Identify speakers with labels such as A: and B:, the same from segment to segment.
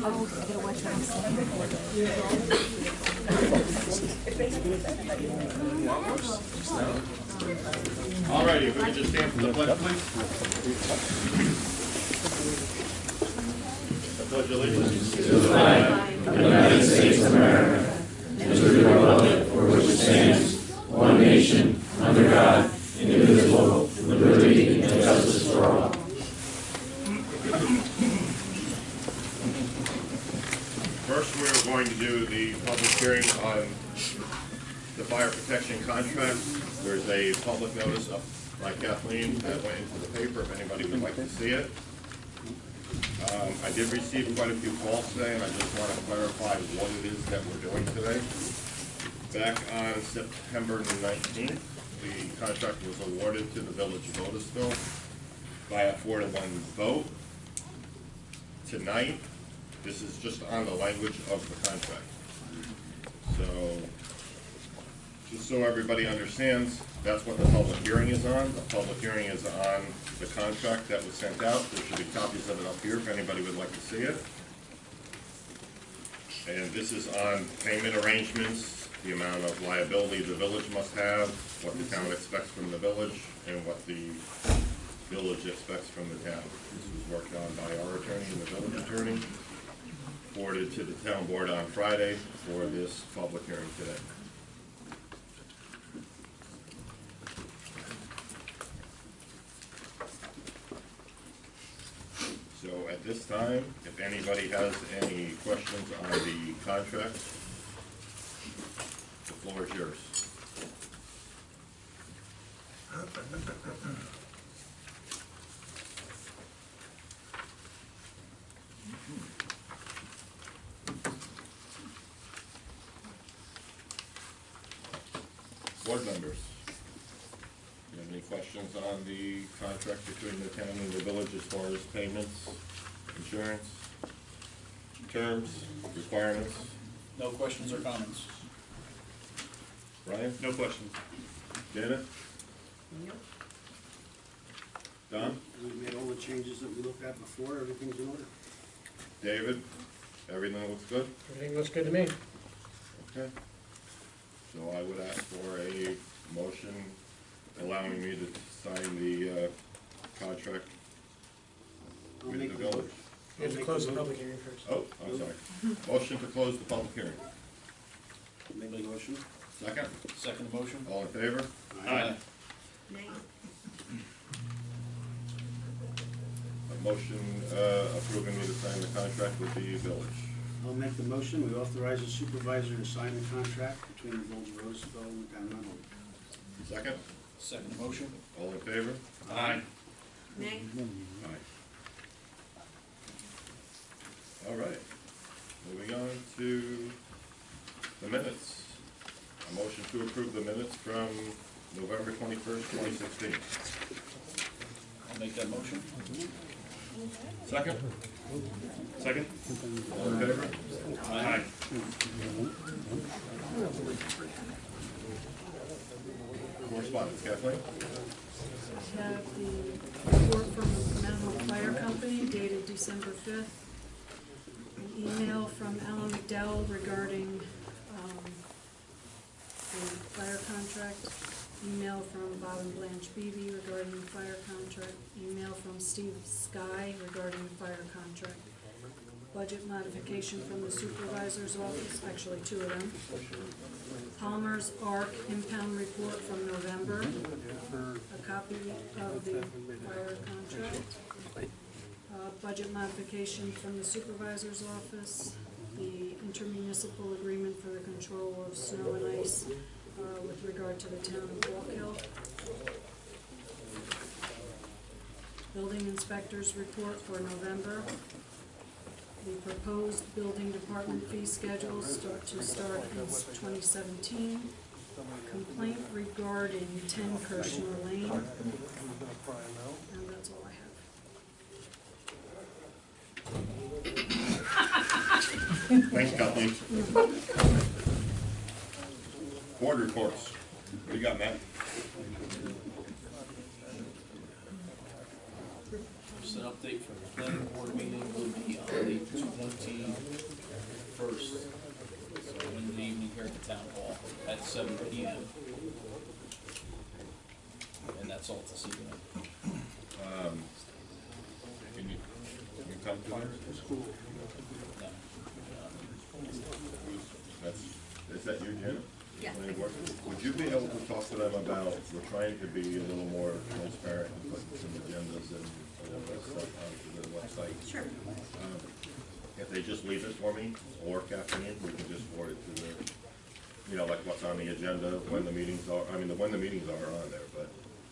A: All righty, if we could just stand for the pledge, please. I pledge allegiance to the flag of the United States of America and to the republic for which it stands, one nation, under God, indivisible, with liberty and justice for all. First, we're going to do the public hearing on the fire protection contract. There's a public notice up by Kathleen that went into the paper if anybody would like to see it. I did receive quite a few calls today, and I just want to clarify what it is that we're doing today. Back on September 19th, the contract was awarded to the Village of Otisville by a 4-to-1 vote. Tonight, this is just on the language of the contract. So, just so everybody understands, that's what the public hearing is on. The public hearing is on the contract that was sent out. There should be copies of it up here if anybody would like to see it. And this is on payment arrangements, the amount of liability the village must have, what the town expects from the village, and what the village expects from the town. This was worked on by our attorney and the village attorney, forwarded to the town board on Friday for this public hearing today. So at this time, if anybody has any questions on the contract, the floor is yours. Board members, do you have any questions on the contract between the town and the village as far as payments, insurance, terms, requirements?
B: No questions or comments.
A: Ryan?
B: No questions.
A: Janet? Don?
C: We made all the changes that we looked at before, everything's in order.
A: David? Everything looks good?
D: Everything looks good to me.
A: Okay. So I would ask for a motion allowing me to sign the contract
C: I'll
A: with
C: make
A: the
C: the
A: village.
D: You have to close the public hearing first.
A: Oh, I'm sorry. Motion to close the public hearing.
C: Make a motion.
A: Second?
B: Second motion.
A: All in favor?
B: Aye.
A: A motion approving me to sign the contract with the village.
C: I'll make the motion, we authorize the supervisor to sign the contract between the Village of Roseville and the town of Nutley.
A: Second?
B: Second motion.
A: All in favor?
B: Aye.
E: Nay.
A: Aye. All right. Moving on to the minutes. A motion to approve the minutes from November 21st, 2016.
B: I'll make that motion.
A: Second?
B: Second.
A: All in favor?
B: Aye.
A: Correspondence, Kathleen?
E: We have the report from the Menlo Fire Company dated December 5th. An email from Alan McDowell regarding the fire contract. Email from Bob and Blanche Beebe regarding the fire contract. Email from Steve Sky regarding the fire contract. Budget modification from the supervisor's office, actually two of them. Palmer's ARC impound report from November, a copy of the fire contract. Budget modification from the supervisor's office, the intermunicipal agreement for the control of snow and ice with regard to the town of Walk Hill. Building inspector's report for November. The proposed building department fee schedule to start in 2017. Complaint regarding 10 Kirshner Lane. And that's all I have.
A: Thanks, Kathleen. Board reports. What do you got, Matt?
B: So, update for the planning board meeting will be on the 21st. So Wednesday evening here at the town hall at 7 p.m. And that's all this evening.
A: Can you come to it?
B: No.
A: Is that you, Janet?
E: Yeah.
A: Would you be able to talk to them about, we're trying to be a little more transparent and put some agendas and all that stuff onto the website?
E: Sure.
A: If they just leave it for me, or Kathleen, we can just forward it to the, you know, like what's on the agenda, when the meetings are, I mean, when the meetings are on there, but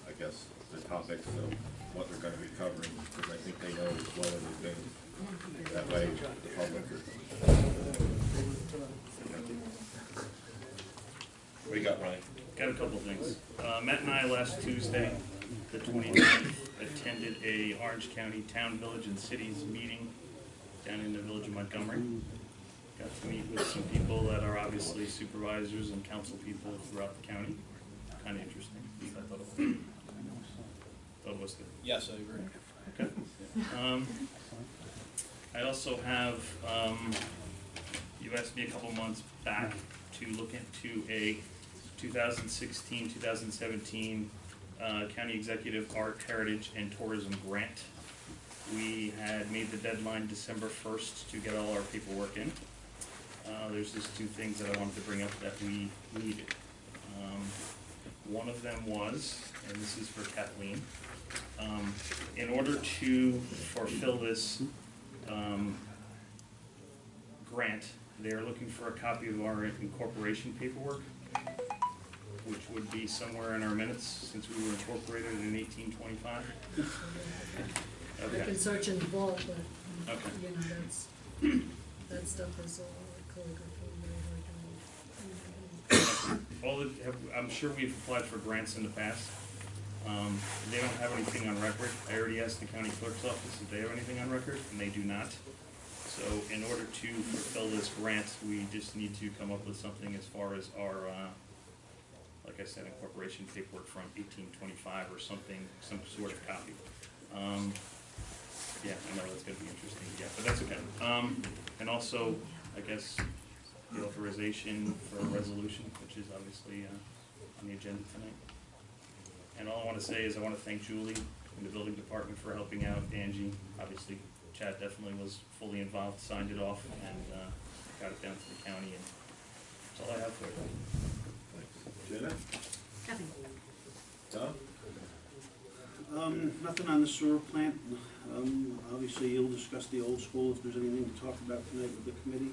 A: I guess the topics of what they're gonna be covering, because I think they know as well as things. That way, the public is. What do you got, Ryan?
B: Got a couple things. Matt and I last Tuesday, the 29th, attended a Orange County Town, Village, and Cities meeting down in the village of Montgomery. Got to meet with some people that are obviously supervisors and council people throughout the county. Kind of interesting. I thought it was good. Yes, I agree. Okay. I also have, you asked me a couple months back to look into a 2016-2017 County Executive Art, Heritage, and Tourism Grant. We had made the deadline December 1st to get all our paperwork in. There's just two things that I wanted to bring up that we needed. One of them was, and this is for Kathleen, in order to fulfill this grant, they are looking for a copy of our incorporation paperwork, which would be somewhere in our minutes since we were incorporated in 1825.
E: I
B: Okay.
E: can search in the vault, but,
B: Okay.
E: you know, that stuff is all calligraphy,
B: I'm sure we've applied for grants in the past. They don't have anything on record. I already asked the county clerk's office if they have anything on record, and they do not. So in order to fulfill this grant, we just need to come up with something as far as our, like I said, incorporation paperwork from 1825 or something, some sort of copy. Yeah, I know that's gonna be interesting, yeah, but that's okay. And also, I guess, the authorization for a resolution, which is obviously on the agenda tonight. And all I want to say is I want to thank Julie in the building department for helping out Angie. Obviously, Chad definitely was fully involved, signed it off, and got it down to the county, and that's all I have for you.
A: Janet?
E: Nothing.
A: Tom?
C: Nothing on the sewer plant. Obviously, you'll discuss the old school if there's anything to talk about tonight with the committee.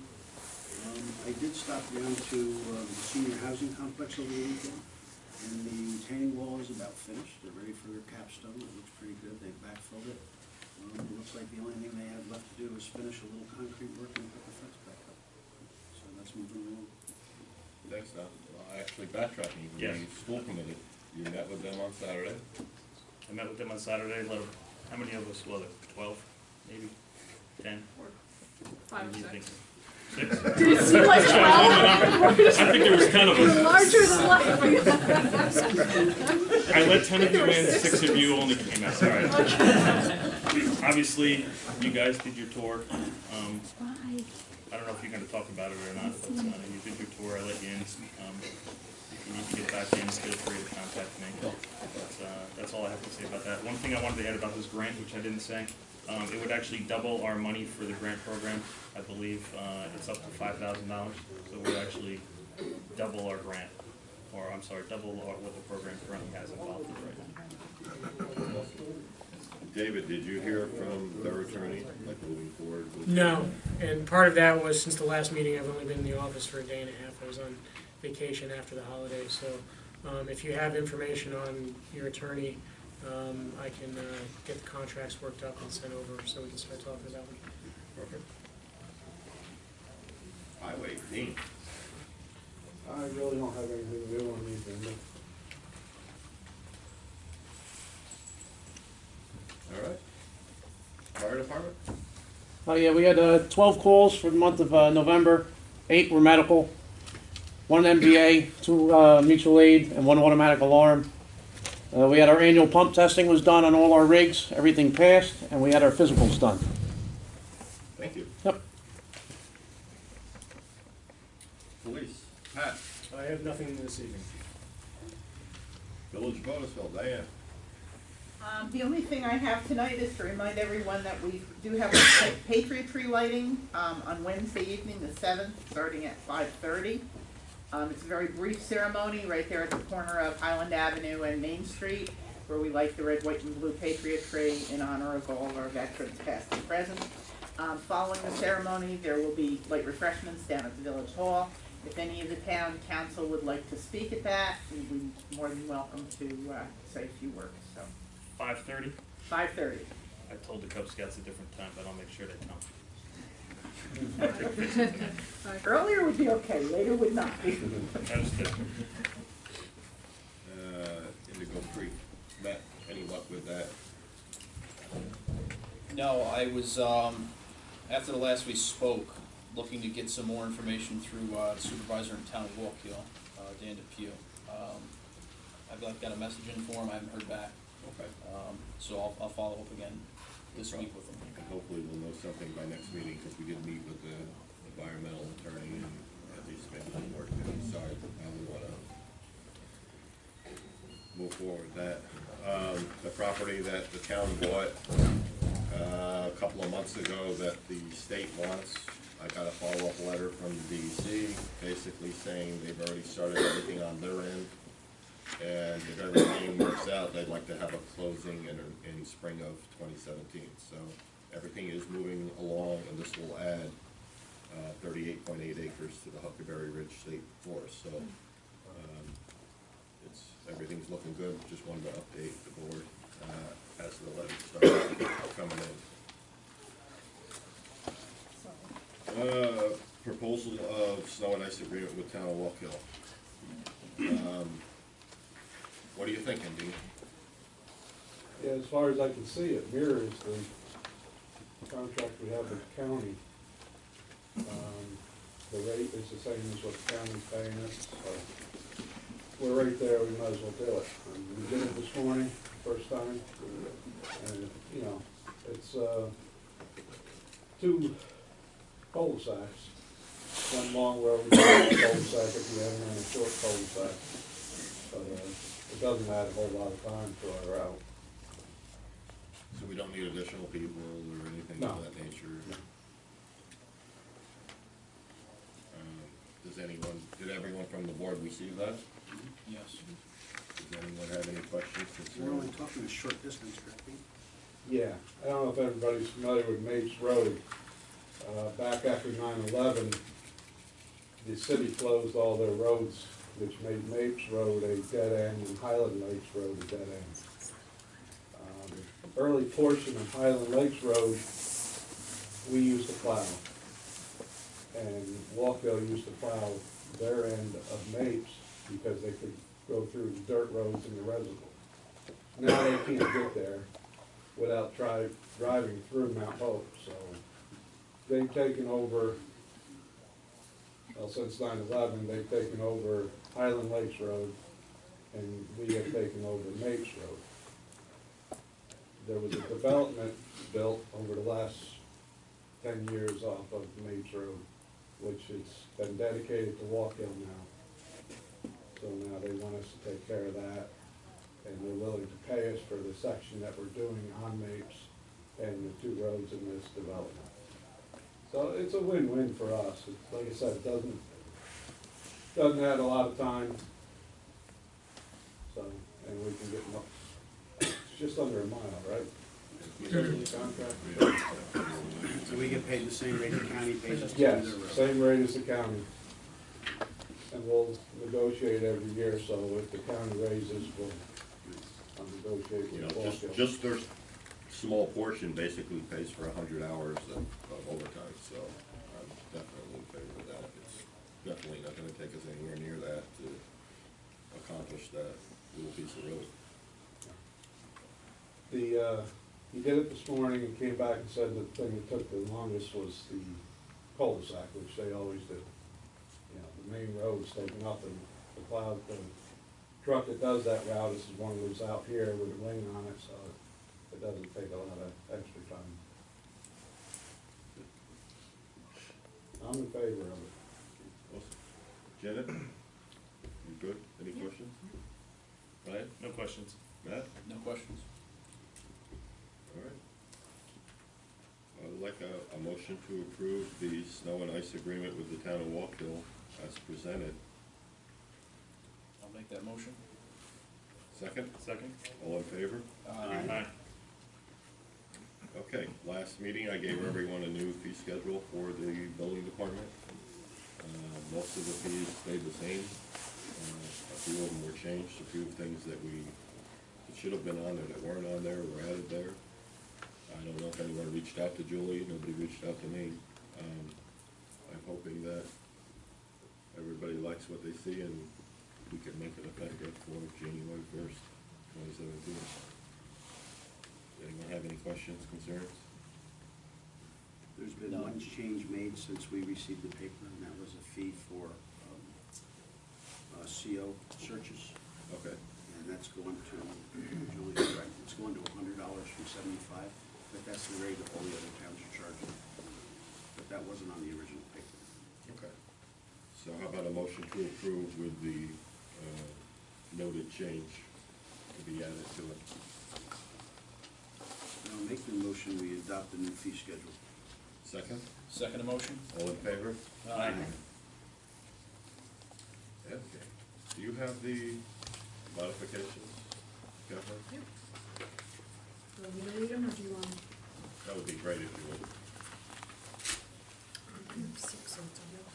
C: I did stop down to the senior housing complex over the weekend, and the retaining wall is about finished. They're ready for their capstone. It looks pretty good. They backfilled it. It looks like the only thing they have left to do is finish a little concrete work and put the fence back up. So that's moving along.
A: Thanks, Tom. Actually, backtracking,
B: Yes.
A: the school committee, you met with them on Saturday?
B: I met with them on Saturday. How many of us was it? 12, maybe? 10?
F: 5
B: What do
F: or
B: you
F: 6.
B: think? 6?
E: Did it seem like 12?
B: I think there was 10 of us.
E: Larger than life.
B: I let 10 of you in, 6 of you only came out. All right. Obviously, you guys did your tour. I don't know if you're going to talk about it or not, but you did your tour. I let you in. If you need to get back in, feel free to contact me. But that's all I have to say about that. One thing I wanted to add about this grant, which I didn't say, it would actually double our money for the grant program. I believe it's up to $5,000, so we'd actually double our grant, or I'm sorry, double what the program currently has involved in right now.
A: David, did you hear from their attorney, like moving forward? with-
D: No, and part of that was since the last meeting, I've only been in the office for a day and a half. I was on vacation after the holidays, so if you have information on your attorney, I can get the contracts worked up and sent over so we can start talking about them.
A: Perfect. Highway 18.
G: I really don't have anything new on these, but
A: All right. Fire department?
G: yeah, we had 12 calls for the month of November. 8 were medical, 1 MVA, 2 mutual aid, and 1 automatic alarm. We had our annual pump testing was done on all our rigs, everything passed, and we had our physicals done.
A: Thank you.
G: Yep.
A: Police, Pat,
D: I have nothing this evening.
A: Village of Otisville, Diane.
F: The only thing I have tonight is to remind everyone that we do have a Patriot Tree lighting on Wednesday evening, the 7th, starting at 5:30. It's a very brief ceremony right there at the corner of Highland Avenue and Main Street, where we light the red, white, and blue Patriot Tree in honor of all of our veterans, past and present. Following the ceremony, there will be light refreshments down at the Village Hall. If any of the town council would like to speak at that, we'd be more than welcome to say a few words. So,
B: 5:30?
F: 5:30.
B: I told the Cub Scouts a different time, but I'll make sure they come.
F: Earlier would be okay, later would not be.
B: Understood.
A: Indigo Creek, Matt, any luck with that?
H: No, I was, after the last we spoke, looking to get some more information through Supervisor in Town of Walkhill, Dan DePew. I've got a message in for him, I haven't heard back,
A: Okay.
H: so I'll follow up again this week with him.
A: And hopefully we'll know something by next meeting, because we did meet with the environmental attorney and at least maybe the board can decide how we wanna move forward with that. The property that the town bought, a couple of months ago that the state wants, I got a follow-up letter from the DEC, basically saying they've already started everything on their end. And if everything works out, they'd like to have a closing in spring of 2017. So everything is moving along, and this will add 38.8 acres to the Huckleberry Ridge State Forest. So everything's looking good. Just wanted to update the board as the letter started coming in. Proposal of snow and ice agreement with Town of Walkhill. What are you thinking, Dean?
I: Yeah, as far as I can see, it mirrors the contract we have with the county. The rate is the same as what the county's paying us, so we're right there, we might as well do it. We did it this morning, first time, and, you know, it's, 2 cul-de-sacs. One long road, one cul-de-sac if you have it on a short cul-de-sac. But, it doesn't add a whole lot of time to our route.
A: So we don't need additional people or anything
I: No.
A: of that nature? Did everyone from the board receive that?
H: Yes.
A: Does anyone have any questions?
C: We're only talking a short distance, correct?
I: Yeah, I don't know if everybody's familiar with Mapes Road. Back after 9/11, the city closed all their roads, which made Mapes Road a dead end and Highland Lakes Road a dead end. Early portion of Highland Lakes Road, we used to plow. And Walkhill used to plow their end of Mapes because they could go through the dirt roads in the reservoir. Now they can't get there without driving through Mount Hope, so they've taken over, well, since 9/11, they've taken over Highland Lakes Road, and we have taken over Mapes Road. There was a development built over the last 10 years off of Mapes Road, which has been dedicated to Walkhill now. So now they want us to take care of that, and they're willing to pay us for the section that we're doing on Mapes and the 2 roads in this development. So it's a win-win for us. It's, like I said, it doesn't add a lot of time. So, and we can get, it's just under a mile, right? Contract?
C: So we get paid the same rate the county pays us to do
I: Yes,
C: their road.
I: same rate as the county. And we'll negotiate every year, so if the county raises, we'll negotiate
A: You
I: with
A: know,
I: Walkhill.
A: just their small portion basically pays for 100 hours of overtime, so I'm definitely in favor of that. It's definitely not gonna take us anywhere near that to accomplish that little piece of road.
I: He did it this morning and came back and said the thing that took the longest was the cul-de-sac, which they always do. You know, the main road's taken up and the plow, the truck that does that route, this is one that's out here with a ring on it, so it doesn't take a lot of extra time. I'm in favor of it.
A: Awesome. Janet? You good? Any questions? Ryan?
B: No questions.
A: Matt?
H: No questions?
A: All right. I'd like a motion to approve the snow and ice agreement with the town of Walkville as presented.
H: I'll make that motion.
A: Second?
B: Second?
A: All in favor?
B: Aye.
A: Okay, last meeting, I gave everyone a new fee schedule for the building department. Most of the fees stayed the same. A few of them were changed, a few things that should have been on there that weren't on there were added there. I don't know if anyone reached out to Julie, nobody reached out to me. I'm hoping that everybody likes what they see and we can make it effective for January 1st, 2017. Anyone have any questions, concerns?
C: There's been one change made since we received the paper, and that was a fee for CO searches.
A: Okay,
C: And that's going to, Julie's correct, it's going to $100 from $75, but that's the rate that all the other towns are charging. But that wasn't on the original paper.
A: okay. So how about a motion to approve with the noted change to be added to it?
C: I'll make the motion, we adopt the new fee schedule.
A: Second?
H: Second motion?
A: All in favor?
H: Aye.
A: Okay. Do you have the modifications, Kathleen?
E: Do you want me to read them, or do you want?
A: That would be great if you would.
E: 6 altogether.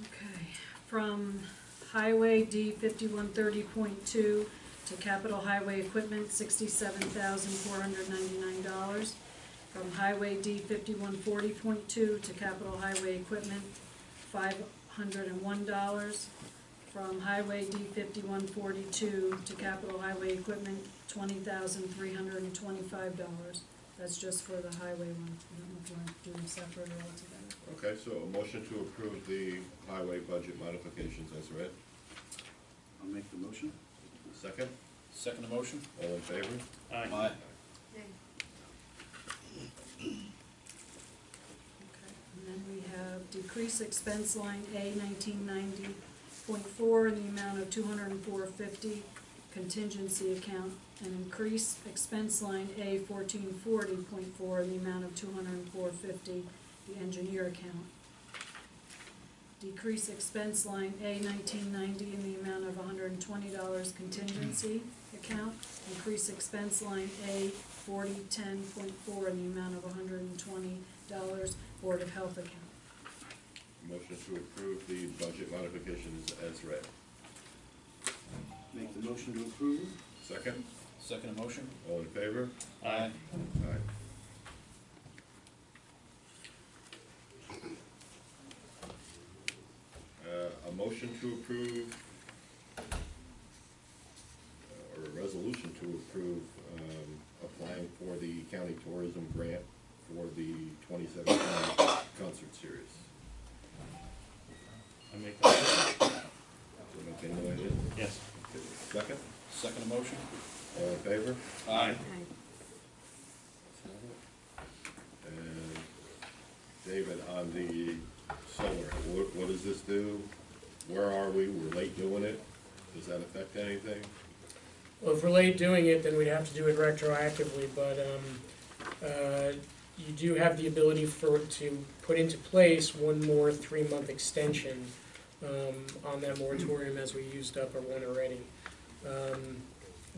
E: Okay, from Highway D 5130.2 to Capital Highway Equipment, $67,499. From Highway D 5140.2 to Capital Highway Equipment, $501. From Highway D 5142 to Capital Highway Equipment, $20,325. That's just for the highway one. I don't know if you want to do them separate or all together.
A: Okay, so a motion to approve the highway budget modifications as read.
C: I'll make the motion.
A: Second?
H: Second motion?
A: All in favor?
B: Aye.
H: Aye.
E: Okay, and then we have decrease expense line A 1990.4 in the amount of $204.50 contingency account, and increase expense line A 1440.4 in the amount of $204.50 the engineer account. Decrease expense line A 1990 in the amount of $120 contingency account. Increase expense line A 4010.4 in the amount of $120 Board of Health account.
A: Motion to approve the budget modifications as read.
C: Make the motion to approve.
A: Second?
H: Second motion?
A: All in favor?
B: Aye.
A: Aye. A motion to approve, or a resolution to approve, applying for the county tourism grant for the 2017 concert series.
B: I make that.
A: So make any idea?
B: Yes.
A: Second?
H: Second motion?
A: All in favor?
H: Aye.
A: And David, on the solar, what does this do? Where are we? We're late doing it. Does that affect anything?
D: Well, if we're late doing it, then we'd have to do it retroactively, but you do have the ability to put into place one more 3-month extension on that moratorium, as we used up our one already.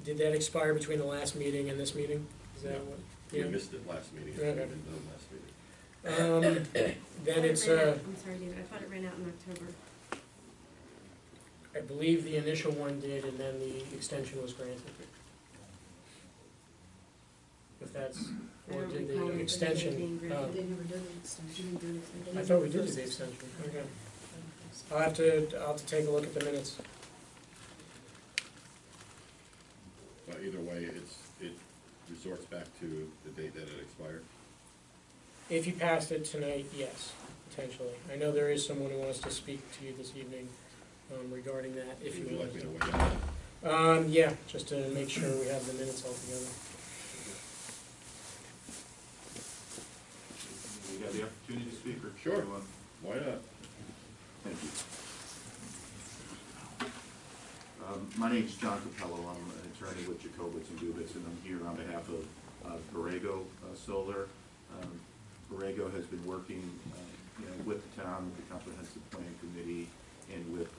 D: Did that expire between the last meeting and this meeting? Is that what?
A: We
D: Yeah.
A: missed it last meeting. It
D: Okay.
A: hadn't been done last meeting.
D: Then it's,
J: I'm sorry, David, I thought it ran out in October.
D: I believe the initial one did, and then the extension was granted. If that's,
J: I
D: or
J: don't
D: did
J: recall
D: the
J: it
D: extension,
J: being granted.
E: They never did an extension.
D: I thought we did do the extension, okay. I'll have to take a look at the minutes.
A: But either way, it resorts back to the date that it expired.
D: If you passed it tonight, yes, potentially. I know there is someone who wants to speak to you this evening regarding that, if you
A: Would you
D: would
A: like me to wait on that?
D: Yeah, just to make sure we have the minutes all together.
K: We have the opportunity to speak, or?
A: Sure. Why not?
K: Thank you. My name's John Capello. I'm an attorney with Jacobitz and Dubitz, and I'm here on behalf of Borrego Solar. Borrego has been working, with the town, with the Comprehensive Plan Committee, and with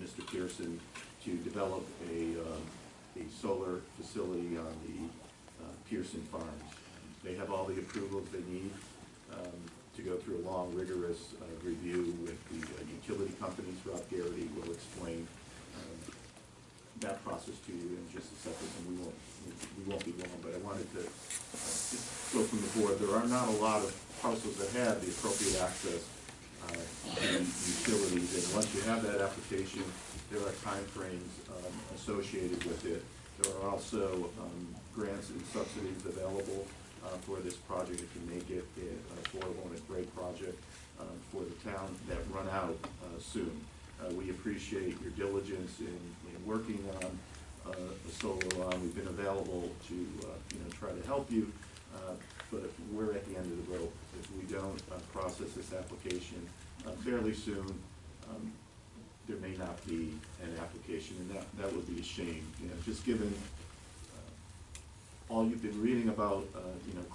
K: Mr. Pearson to develop a solar facility on the Pearson Farms. They have all the approvals they need to go through a long, rigorous review with the utility companies. Rob Garrity will explain that process to you in just a second, and we won't be long, but I wanted to just go from the board. There are not a lot of parcels that have the appropriate access to utilities, and once you have that application, there are timeframes associated with it. There are also grants and subsidies available for this project if you make it affordable and a great project for the town that run out soon. We appreciate your diligence in working on the solar law. We've been available to try to help you, but we're at the end of the rope. If we don't process this application fairly soon, there may not be an application, and that would be a shame. Just given all you've been reading about,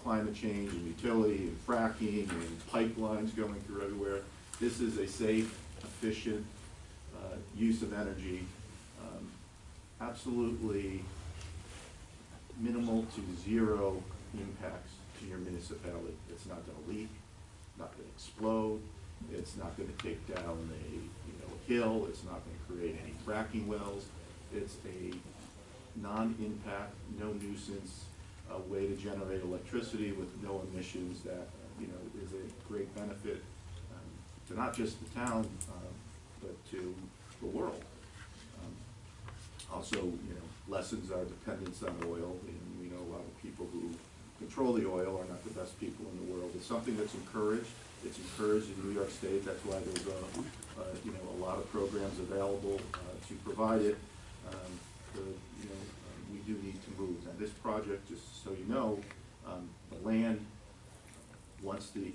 K: climate change and utility and fracking and pipelines going through everywhere, this is a safe, efficient use of energy, absolutely minimal to zero impacts to your municipality. It's not going to leak, not going to explode, it's not going to take down a hill, it's not going to create any fracking wells. It's a non-impact, no nuisance way to generate electricity with no emissions that is a great benefit to not just the town, but to the world. Also, lessens our dependence on oil, and we know a lot of people who control the oil are not the best people in the world. It's something that's encouraged. It's encouraged in New York State. That's why there's a lot of programs available to provide it. We do need to move. Now, this project, just so you know, the land,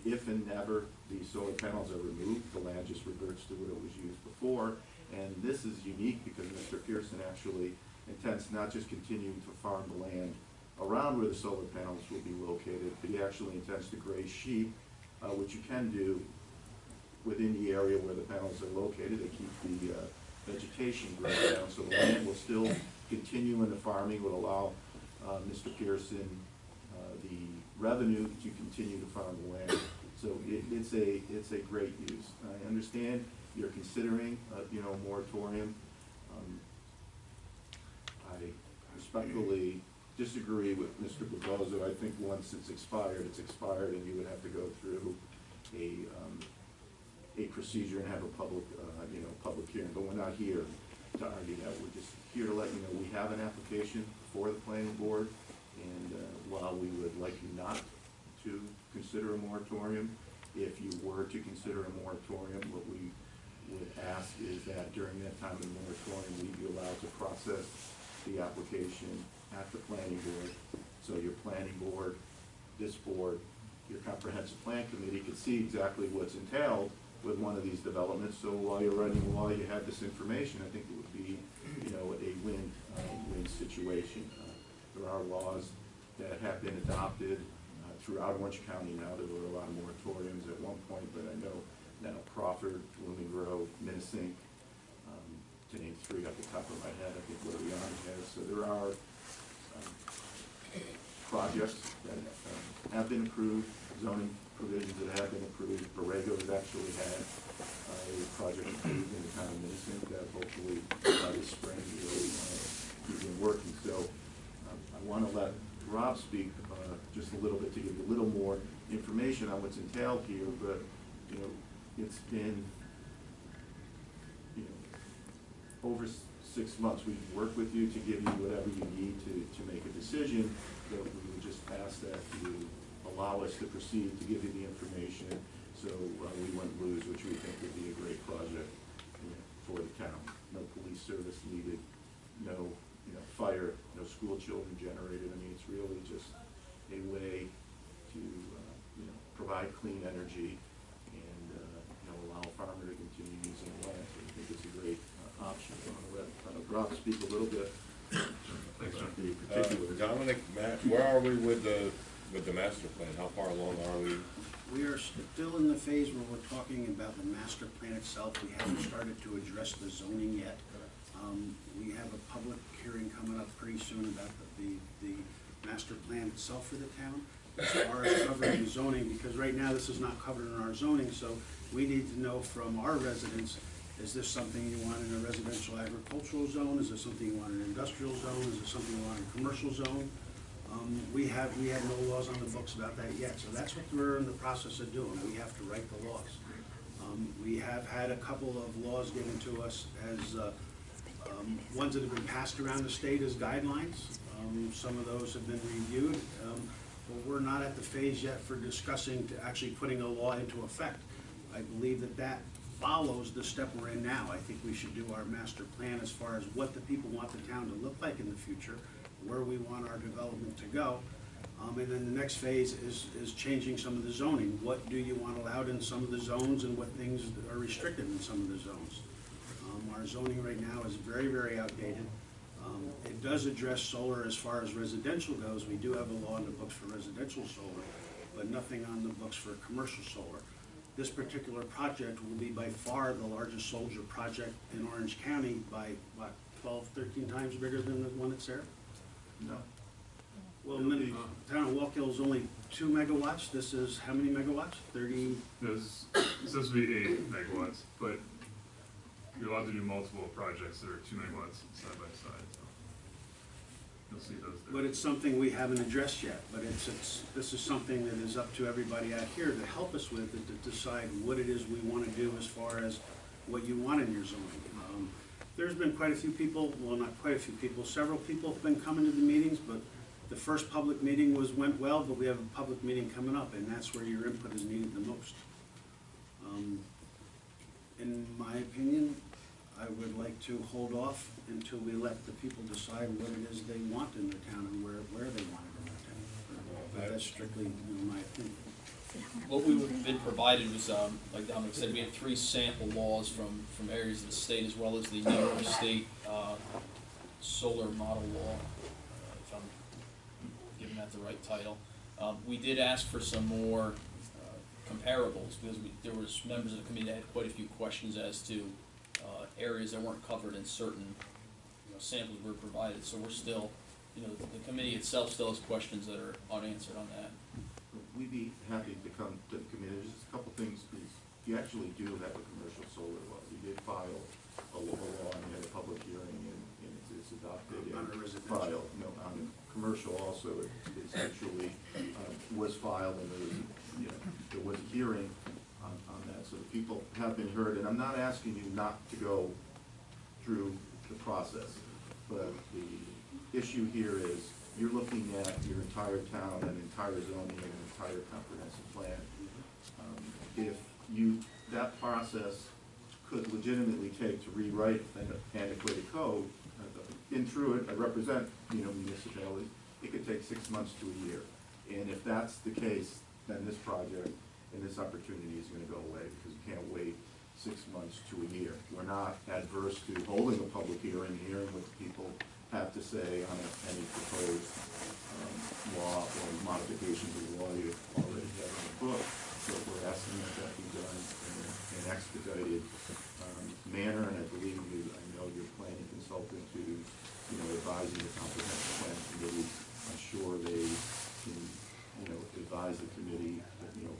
K: if and never these solar panels are removed, the land just reverts to what it was used before. And this is unique because Mr. Pearson actually intends not just continuing to farm the land around where the solar panels will be located, but he actually intends to graze sheep, which you can do within the area where the panels are located. They keep the vegetation growing down, so the land will still continue in the farming, would allow Mr. Pearson the revenue to continue to farm the land. So it's a great use. I understand you're considering a moratorium. I respectfully disagree with Mr. Bobozo. I think once it's expired, and you would have to go through a procedure and have a public hearing. But we're not here to argue that. We're just here to let you know we have an application for the planning board, and while we would like you not to consider a moratorium, if you were to consider a moratorium, what we would ask is that during that time of the moratorium, we be allowed to process the application at the planning board. So your planning board, this board, your comprehensive plan committee could see exactly what's entailed with one of these developments. So while you're writing law, you have this information. I think it would be, a win situation. There are laws that have been adopted throughout Orange County now. There were a lot of moratoriums at one point, but I know now Crawford, Blooming Grove, Minnesink, to name three off the top of my head, I think Loriani has. So there are projects that have been approved, zoning provisions that have been approved. Borrego has actually had a project approved in the town of Minnesink that hopefully by this spring will begin working. So I want to let Rob speak just a little bit to give you a little more information on what's entailed here, but it's been over 6 months. We work with you to give you whatever you need to make a decision, but we would just ask that you allow us to proceed to give you the information, so we wouldn't lose, which we think would be a great project, for the town. No police service needed, no, fire, no school children generated. I mean, it's really just a way to, provide clean energy and, allow a farmer to continue using the land. So we think it's a great option. I'll Rob speak a little bit.
A: Thanks, John.
K: The particulars.
A: Dominic, Matt, where are we with the master plan? How far along are we?
C: We are still in the phase where we're talking about the master plan itself. We haven't started to address the zoning yet. We have a public hearing coming up pretty soon about the master plan itself for the town. As far as covering the zoning, because right now this is not covered in our zoning, so we need to know from our residents, is this something you want in a residential agricultural zone? Is this something you want in an industrial zone? Is this something you want in a commercial zone? We have no laws on the books about that yet, so that's what we're in the process of doing. We have to write the laws. We have had a couple of laws given to us as ones that have been passed around the state as guidelines. Some of those have been reviewed, but we're not at the phase yet for discussing to actually putting a law into effect. I believe that follows the step we're in now. I think we should do our master plan as far as what the people want the town to look like in the future, where we want our development to go. And then the next phase is changing some of the zoning. What do you want allowed in some of the zones and what things are restricted in some of the zones? Our zoning right now is very, very outdated. It does address solar as far as residential goes. We do have a law in the books for residential solar, but nothing on the books for commercial solar. This particular project will be by far the largest solar project in Orange County by, what, 12, 13 times bigger than the one that's there?
K: No.
C: Well, town of Walk Hill is only 2 megawatts. This is how many megawatts? 30?
L: This is supposed to be 8 megawatts, but you're allowed to do multiple projects that are 2 megawatts side by side, so you'll see those there.
C: But it's something we haven't addressed yet, but this is something that is up to everybody out here to help us with, to decide what it is we want to do as far as what you want in your zoning. There's been quite a few people, well, not quite a few people, several people have been coming to the meetings, but the first public meeting went well, but we have a public meeting coming up, and that's where your input is needed the most. In my opinion, I would like to hold off until we let the people decide what it is they want in their town and where they want it in their town. But that's strictly my opinion.
H: What we've been provided was, like Dominic said, we had 3 sample laws from areas of the state, as well as the New York State solar model law, if I'm giving that the right title. We did ask for some more comparables, because there was members of the committee that had quite a few questions as to areas that weren't covered in certain samples we were provided. So we're still, the committee itself still has questions that are unanswered on that.
K: We'd be happy to come to the committee. There's just a couple things, because you actually do have a commercial solar law. You did file a local law, and you had a public hearing, and it's adopted.
C: On a residential.
K: On the commercial also, it's actually was filed, and there was a hearing on that. So the people have been heard, and I'm not asking you not to go through the process, but the issue here is you're looking at your entire town and entire zoning and entire comprehensive plan. If that process could legitimately take to rewrite an antiquated code, through it, I represent, municipalities, it could take 6 months to a year. And if that's the case, then this project and this opportunity is gonna go away, because you can't wait 6 months to a year. We're not adverse to holding a public hearing, hearing what the people have to say on any proposed law or modifications of the law you already have in the book. So we're asking that be done in an expedited manner, and I believe I know your planning consultant who, advising the comprehensive plan committee. I'm sure they can, advise the committee,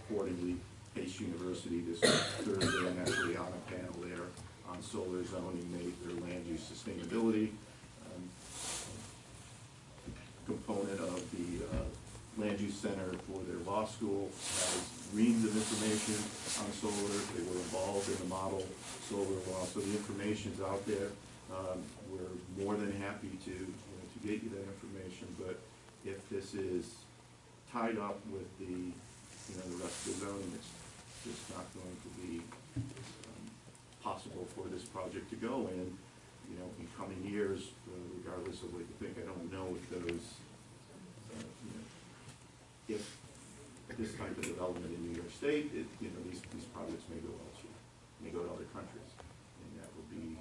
K: accordingly. Pace University this Thursday, I'm actually on a panel there on solar zoning, their land use sustainability component of the land use center for their law school has reams of information on solar. They were involved in the model solar law, so the information's out there. We're more than happy to, to get you that information, but if this is tied up with the, the rest of the zoning, it's just not going to be possible for this project to go in, in coming years, regardless of what you think. I don't know if those, if this type of development in New York State, these projects may go elsewhere, may go to other countries, and that would be,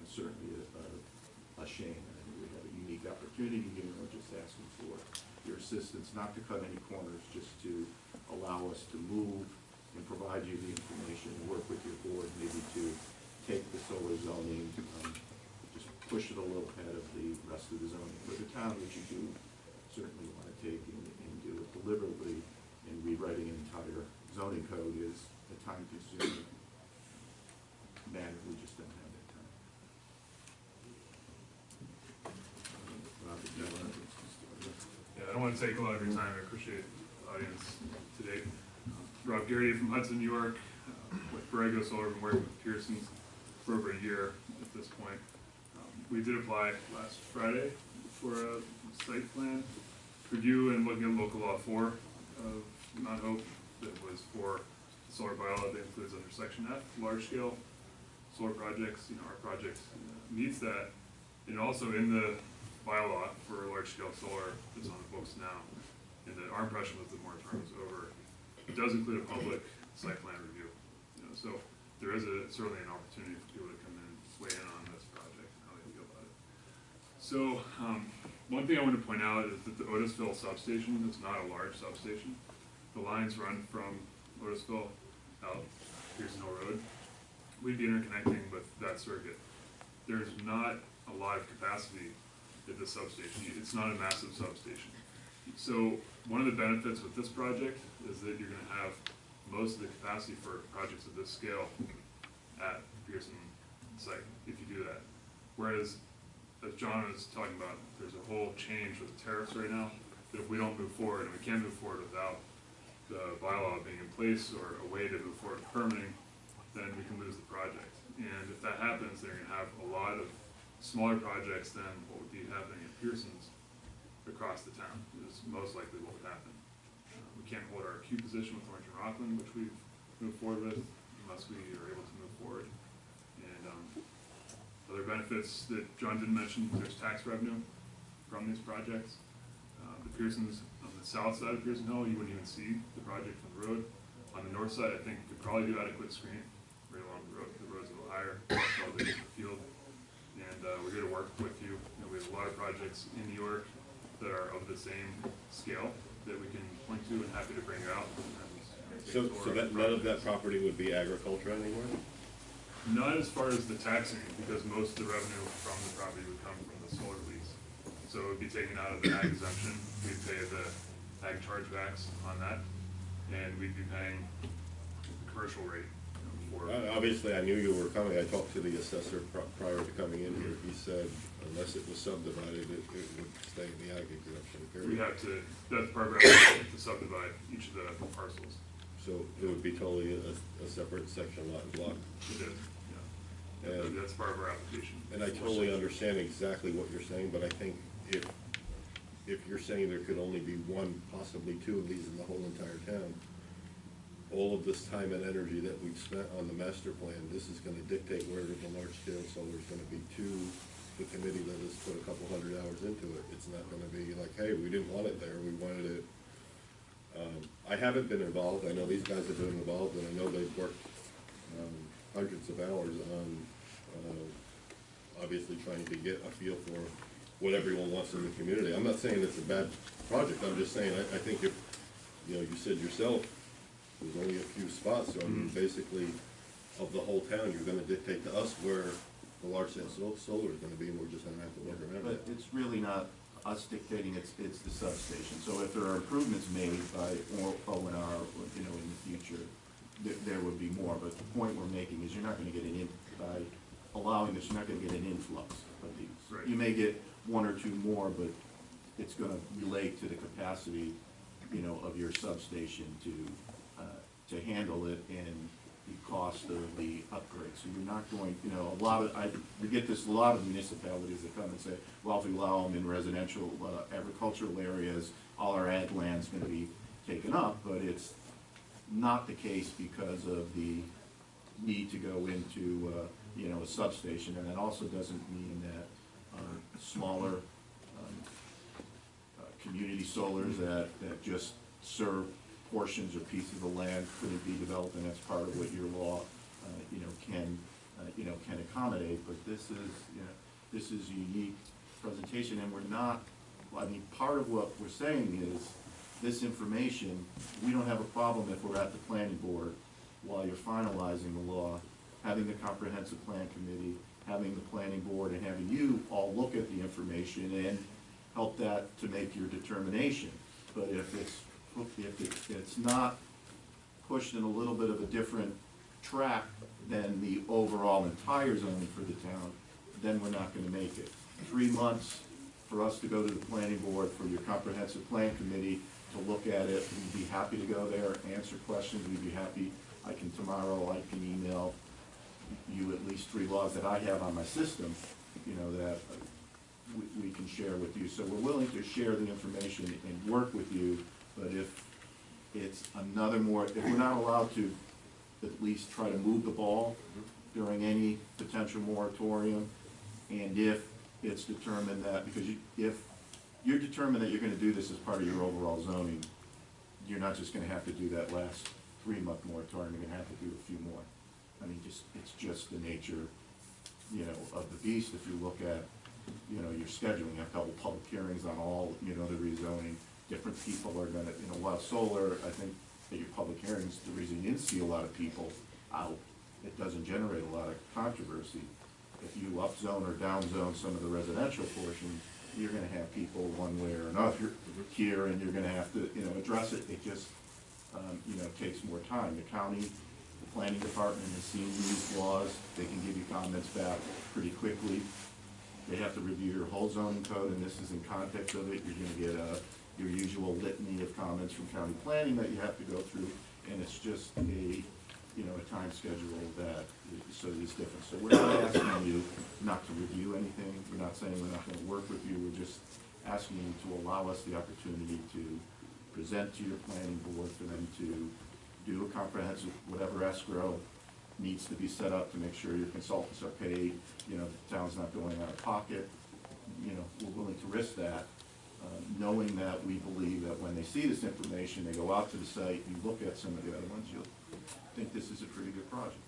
K: certainly a shame. And I think we have a unique opportunity here, and we're just asking for your assistance, not to cut any corners, just to allow us to move and provide you the information and work with your board, maybe to take the solar zoning, just push it a little ahead of the rest of the zoning for the town, which you do certainly want to take and do it deliberately. And rewriting an entire zoning code is a time-consuming matter. We just don't have that time. Robert, do you want to start?
L: Yeah, I don't want to take a lot of your time. I appreciate the audience today. Rob Garrity from Hudson, New York, with Borrego Solar. Been working with Pearson's for over a year at this point. We did apply last Friday for a site plan review and looking at local law 4 of Mount Hope that was for the solar bylaw that includes under section F, large scale solar projects. Our project meets that. And also in the bylaw for large scale solar that's on the books now, and our impression was the moratorium was over. It does include a public site plan review. So there is certainly an opportunity for people to come in and weigh in on this project and how they feel about it. So one thing I want to point out is that the Otisville substation is not a large substation. The lines run from Otisville out Pearson Hill Road. We'd be interconnecting with that circuit. There's not a lot of capacity at this substation. It's not a massive substation. So one of the benefits with this project is that you're going to have most of the capacity for projects of this scale at Pearson site if you do that. Whereas, as John was talking about, there's a whole change with the tariffs right now that if we don't move forward, and we can't move forward without the bylaw being in place or a way to move forward with permitting, then we can lose the project. And if that happens, they're going to have a lot of smaller projects than what would be happening at Pearson's across the town, is most likely what would happen. We can't hold our queue position with Orange and Rockland, which we've moved forward with, unless we are able to move forward. And other benefits that John didn't mention, there's tax revenue from these projects. The Pearson's on the south side of Pearson Hill, you wouldn't even see the project from the road. On the north side, I think you could probably do adequate screening right along the road. The road's a little higher, probably in the field. And we're here to work with you. We have a lot of projects in New York that are of the same scale that we can point to, and happy to bring out.
A: So that none of that property would be agriculture anymore?
L: Not as far as the taxing, because most of the revenue from the property would come from the solar lease. So it would be taken out of the ag exemption. We'd pay the ag chargebacks on that, and we'd be paying the commercial rate for.
A: Obviously, I knew you were coming. I talked to the assessor prior to coming in here. He said unless it was subdivided, it would stay in the ag exemption period.
L: We have to, that's part of our application, to subdivide each of the parcels.
A: So it would be totally a separate section lot and block.
L: It is, yeah.
A: And
L: that's part of our application.
A: And I totally understand exactly what you're saying, but I think if you're saying there could only be one, possibly two of these in the whole entire town, all of this time and energy that we've spent on the master plan, this is gonna dictate where the large scale solar is gonna be to the committee that has put a couple hundred hours into it. It's not gonna be like, hey, we didn't want it there, we wanted it. I haven't been involved. I know these guys have been involved, and I know they've worked hundreds of hours on obviously trying to get a feel for what everyone wants in the community. I'm not saying it's a bad project. I'm just saying I think if, you said yourself, there's only a few spots, so I mean, basically, of the whole town, you're gonna dictate to us where the large scale solar is gonna be, and we're just gonna have to work around it.
K: But it's really not us dictating, it's the substation. So if there are improvements made by O&R, in the future, there would be more. But the point we're making is you're not gonna get by allowing this, you're not gonna get an influx of these.
L: Right.
K: You may get one or two more, but it's gonna relate to the capacity, of your substation to handle it, and the cost of the upgrade. So you're not going, you know, we get this, a lot of municipalities that come and say, well, if we allow them in residential, agricultural areas, all our ag land's gonna be taken up, but it's not the case because of the need to go into, you know, a substation, and that also doesn't mean that smaller community solars that just serve portions or pieces of land couldn't be developed, and that's part of what your law, can accommodate. But this is a unique presentation, and we're not. I mean, part of what we're saying is this information. We don't have a problem if we're at the planning board while you're finalizing the law, having the comprehensive plan committee, having the planning board, and having you all look at the information and help that to make your determination. But if it's not pushed in a little bit of a different track than the overall entire zoning for the town, then we're not gonna make it. 3 months for us to go to the planning board, for your comprehensive plan committee to look at it, we'd be happy to go there, answer questions, we'd be happy. Tomorrow I can email you at least 3 laws that I have on my system, you know, that we can share with you. So we're willing to share the information and work with you, but if it's if we're not allowed to at least try to move the ball during any potential moratorium, and if it's determined that, because if you're determined that you're gonna do this as part of your overall zoning, you're not just gonna have to do that last 3-month moratorium, you're gonna have to do a few more. I mean, it's just the nature, you know, of the beast. If you look at, you know, your scheduling, you have a couple public hearings on all, you know, the rezoning. Different people are gonna, you know, while solar, I think at your public hearings, the reason you didn't see a lot of people out, it doesn't generate a lot of controversy. If you upzone or downzone some of the residential portions, you're gonna have people one way or another here, and you're gonna have to, you know, address it. It just, you know, takes more time. The county, the planning department has seen these laws. They can give you comments back pretty quickly. They have to review your whole zoning code, and this is in context of it. You're gonna get your usual litany of comments from county planning that you have to go through, and it's just a, you know, a time schedule that so is different. So we're not asking you not to review anything. We're not saying we're not gonna work with you. We're just asking you to allow us the opportunity to present to your planning board for them to do a comprehensive, whatever escrow needs to be set up to make sure your consultants are paid, you know, the town's not going out of pocket. You know, we're willing to risk that, knowing that we believe that when they see this information, they go out to the site, you look at some of the other ones, you'll think this is a pretty good project.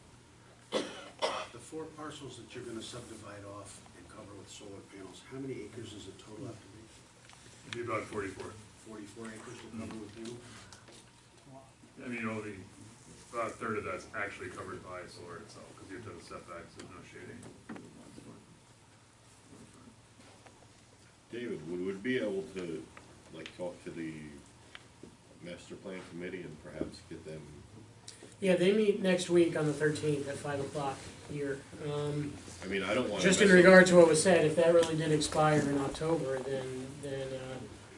C: The 4 parcels that you're gonna subdivide off and cover with solar panels, how many acres does the total have to be?
L: It'd be about 44.
C: 44 acres to cover with panels?
L: I mean, only about a third of that's actually covered by solar itself, because you have to have the setbacks, there's no shading.
A: David, would we be able to, like, talk to the master plan committee and perhaps get them?
D: Yeah, they meet next week on the 13th at 5 o'clock here.
A: I mean, I don't want to.
D: Just in regard to what was said, if that really did expire in October, then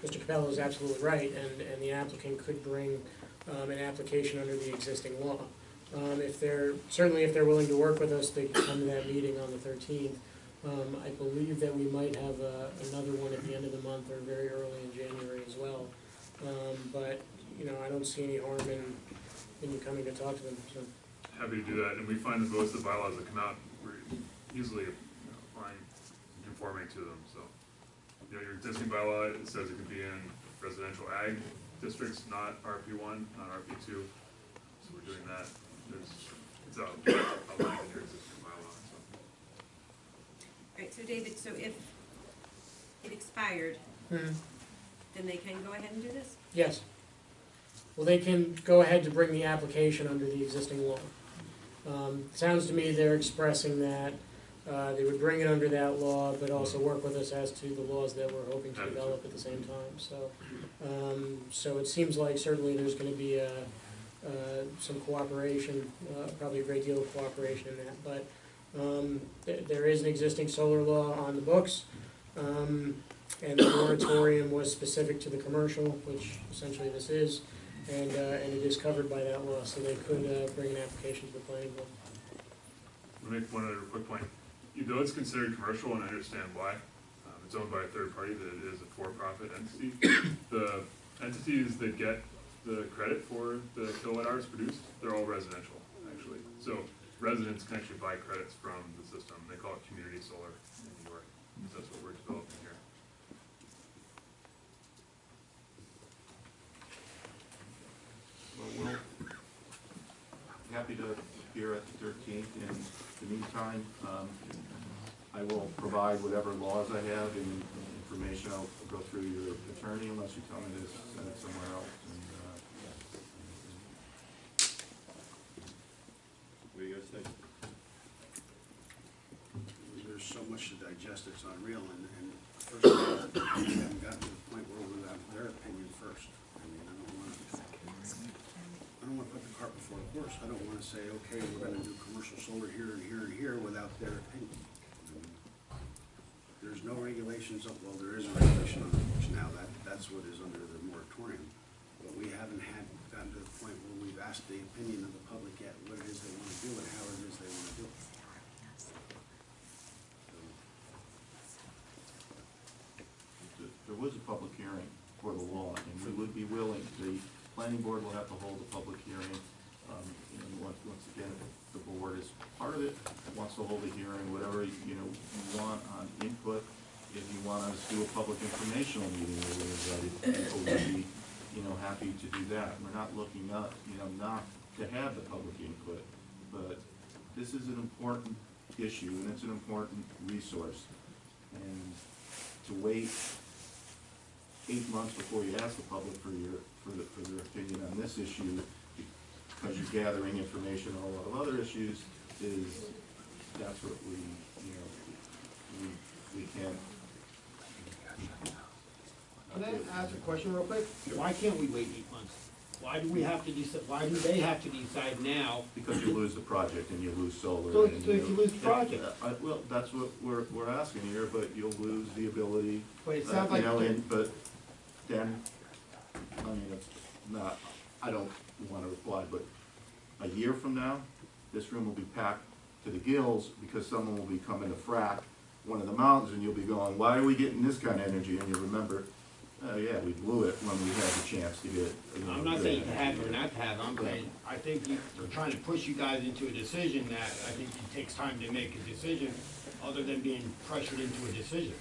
D: Mr. Capello is absolutely right, and the applicant could bring an application under the existing law. If they're willing to work with us, they can come to that meeting on the 13th. I believe that we might have another one at the end of the month or very early in January as well. But, you know, I don't see any harm in you coming to talk to them, so.
L: Happy to do that, and we find that most of the bylaws that come out, we're usually fine conforming to them, so. You know, your existing bylaw, it says it could be in residential ag districts, not RP1, not RP2, so we're doing that. It's outlined in your existing bylaw, so.
J: Alright, so David, so if it expired,
D: Mhm.
J: then they can go ahead and do this?
D: Yes. Well, they can go ahead to bring the application under the existing law. Sounds to me they're expressing that they would bring it under that law, but also work with us as to the laws that we're hoping to develop at the same time. So it seems like certainly there's going to be some cooperation, probably a great deal of cooperation in that. But there is an existing solar law on the books, and the moratorium was specific to the commercial, which essentially this is. and it is covered by that law, so they could bring an application to the planning board.
L: I'll make one other quick point. Though it's considered commercial, and I understand why, it's owned by a third party, that it is a for-profit entity. The entities that get the credit for the kilowatt hours produced, they're all residential, actually. So residents can actually buy credits from the system. They call it community solar in New York. So that's what we're developing here.
K: Well, we're happy to appear at the 13th. In the meantime, I will provide whatever laws I have and information. I'll go through your attorney unless you tell me to send it somewhere else. And, what do you guys think?
C: There's so much to digest, it's unreal, and first of all, we haven't gotten to the point where we have their opinion first. I mean, I don't wanna put the cart before the horse. I don't wanna say, okay, we're gonna do commercial solar here and here and here without their opinion. There's no regulations, well, there is a regulation on the books now, that's what is under the moratorium. But we haven't gotten to the point where we've asked the opinion of the public yet, what it is they wanna do and how it is they wanna do it.
K: There was a public hearing for the law, and we would be willing, the planning board will have to hold a public hearing. And once again, if the board is part of it, wants to hold a hearing, whatever, you want on input. If you want us to do a public informational meeting, we'll be, happy to do that. We're not looking up, not to have the public input, but this is an important issue, and it's an important resource. And to wait 8 months before you ask the public for their opinion on this issue, because you're gathering information on a lot of other issues, that's what we can't.
M: Can I ask a question real quick? Why can't we wait 8 months? Why do we have to decide, why do they have to decide now?
K: Because you lose the project and you lose solar.
M: So
K: and
M: if you lose the project?
K: Well, that's what we're asking here, but you'll lose the ability.
M: But it sounds like.
K: But then, I mean, it's not, I don't want to reply, but a year from now, this room will be packed to the gills because someone will be coming to frack one of the mountains and you'll be going, why are we getting this kind of energy? And you'll remember, oh yeah, we blew it when we had the chance to get it.
M: I'm not saying to have or not to have, I'm saying, I think they're trying to push you guys into a decision that I think it takes time to make a decision, other than being pressured into a decision.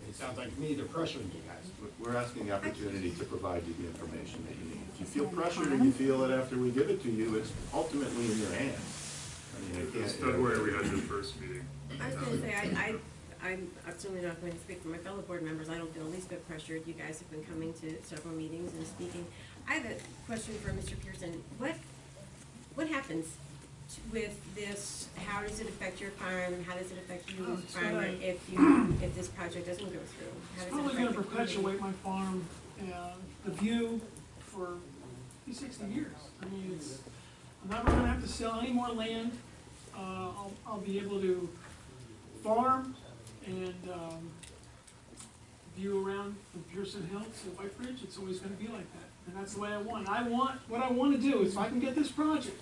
M: It sounds like to me they're pressuring you guys.
K: We're asking the opportunity to provide you the information that you need. If you feel pressured and you feel it after we give it to you, it's ultimately in your hands. I mean,
L: It's February, we had the first meeting.
J: I was gonna say, I'm certainly not going to speak for my fellow board members. I don't feel the least bit pressured. You guys have been coming to several meetings and speaking. I have a question for Mr. Pearson. What happens with this? How does it affect your farm, and how does it affect you as a farmer if this project doesn't go through? How
N: It's
J: does it
N: probably
J: affect
N: gonna
J: the community?
N: perpetuate my farm, the view for 60 years. I mean, I'm never gonna have to sell any more land. I'll be able to farm and, view around from Pearson Hill to White Bridge. It's always gonna be like that. And that's the way I want. What I wanna do is if I can get this project,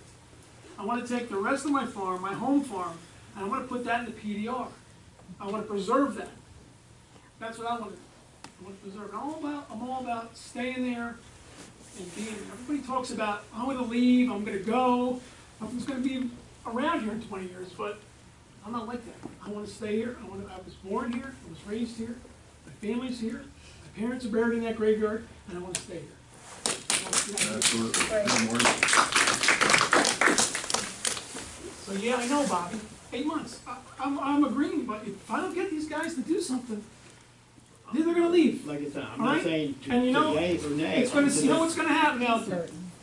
N: I wanna take the rest of my farm, my home farm, and I wanna put that in the PDR. I wanna preserve that. That's what I wanna do. I wanna preserve it. I'm all about staying there and being there. Everybody talks about, I'm gonna leave, I'm gonna go, nothing's gonna be around here in 20 years, but I'm not like that. I wanna stay here. I was born here, I was raised here, my family's here, my parents are buried in that graveyard, and I wanna stay here.
K: Absolutely. Good morning.
N: So yeah, I know, Bobby, 8 months. I'm agreeing, but if I don't get these guys to do something, then they're gonna leave.
M: Like I said, I'm
N: All
M: not
N: right?
M: saying
N: And you know,
M: yay or nay.
N: it's gonna, you know what's gonna happen now?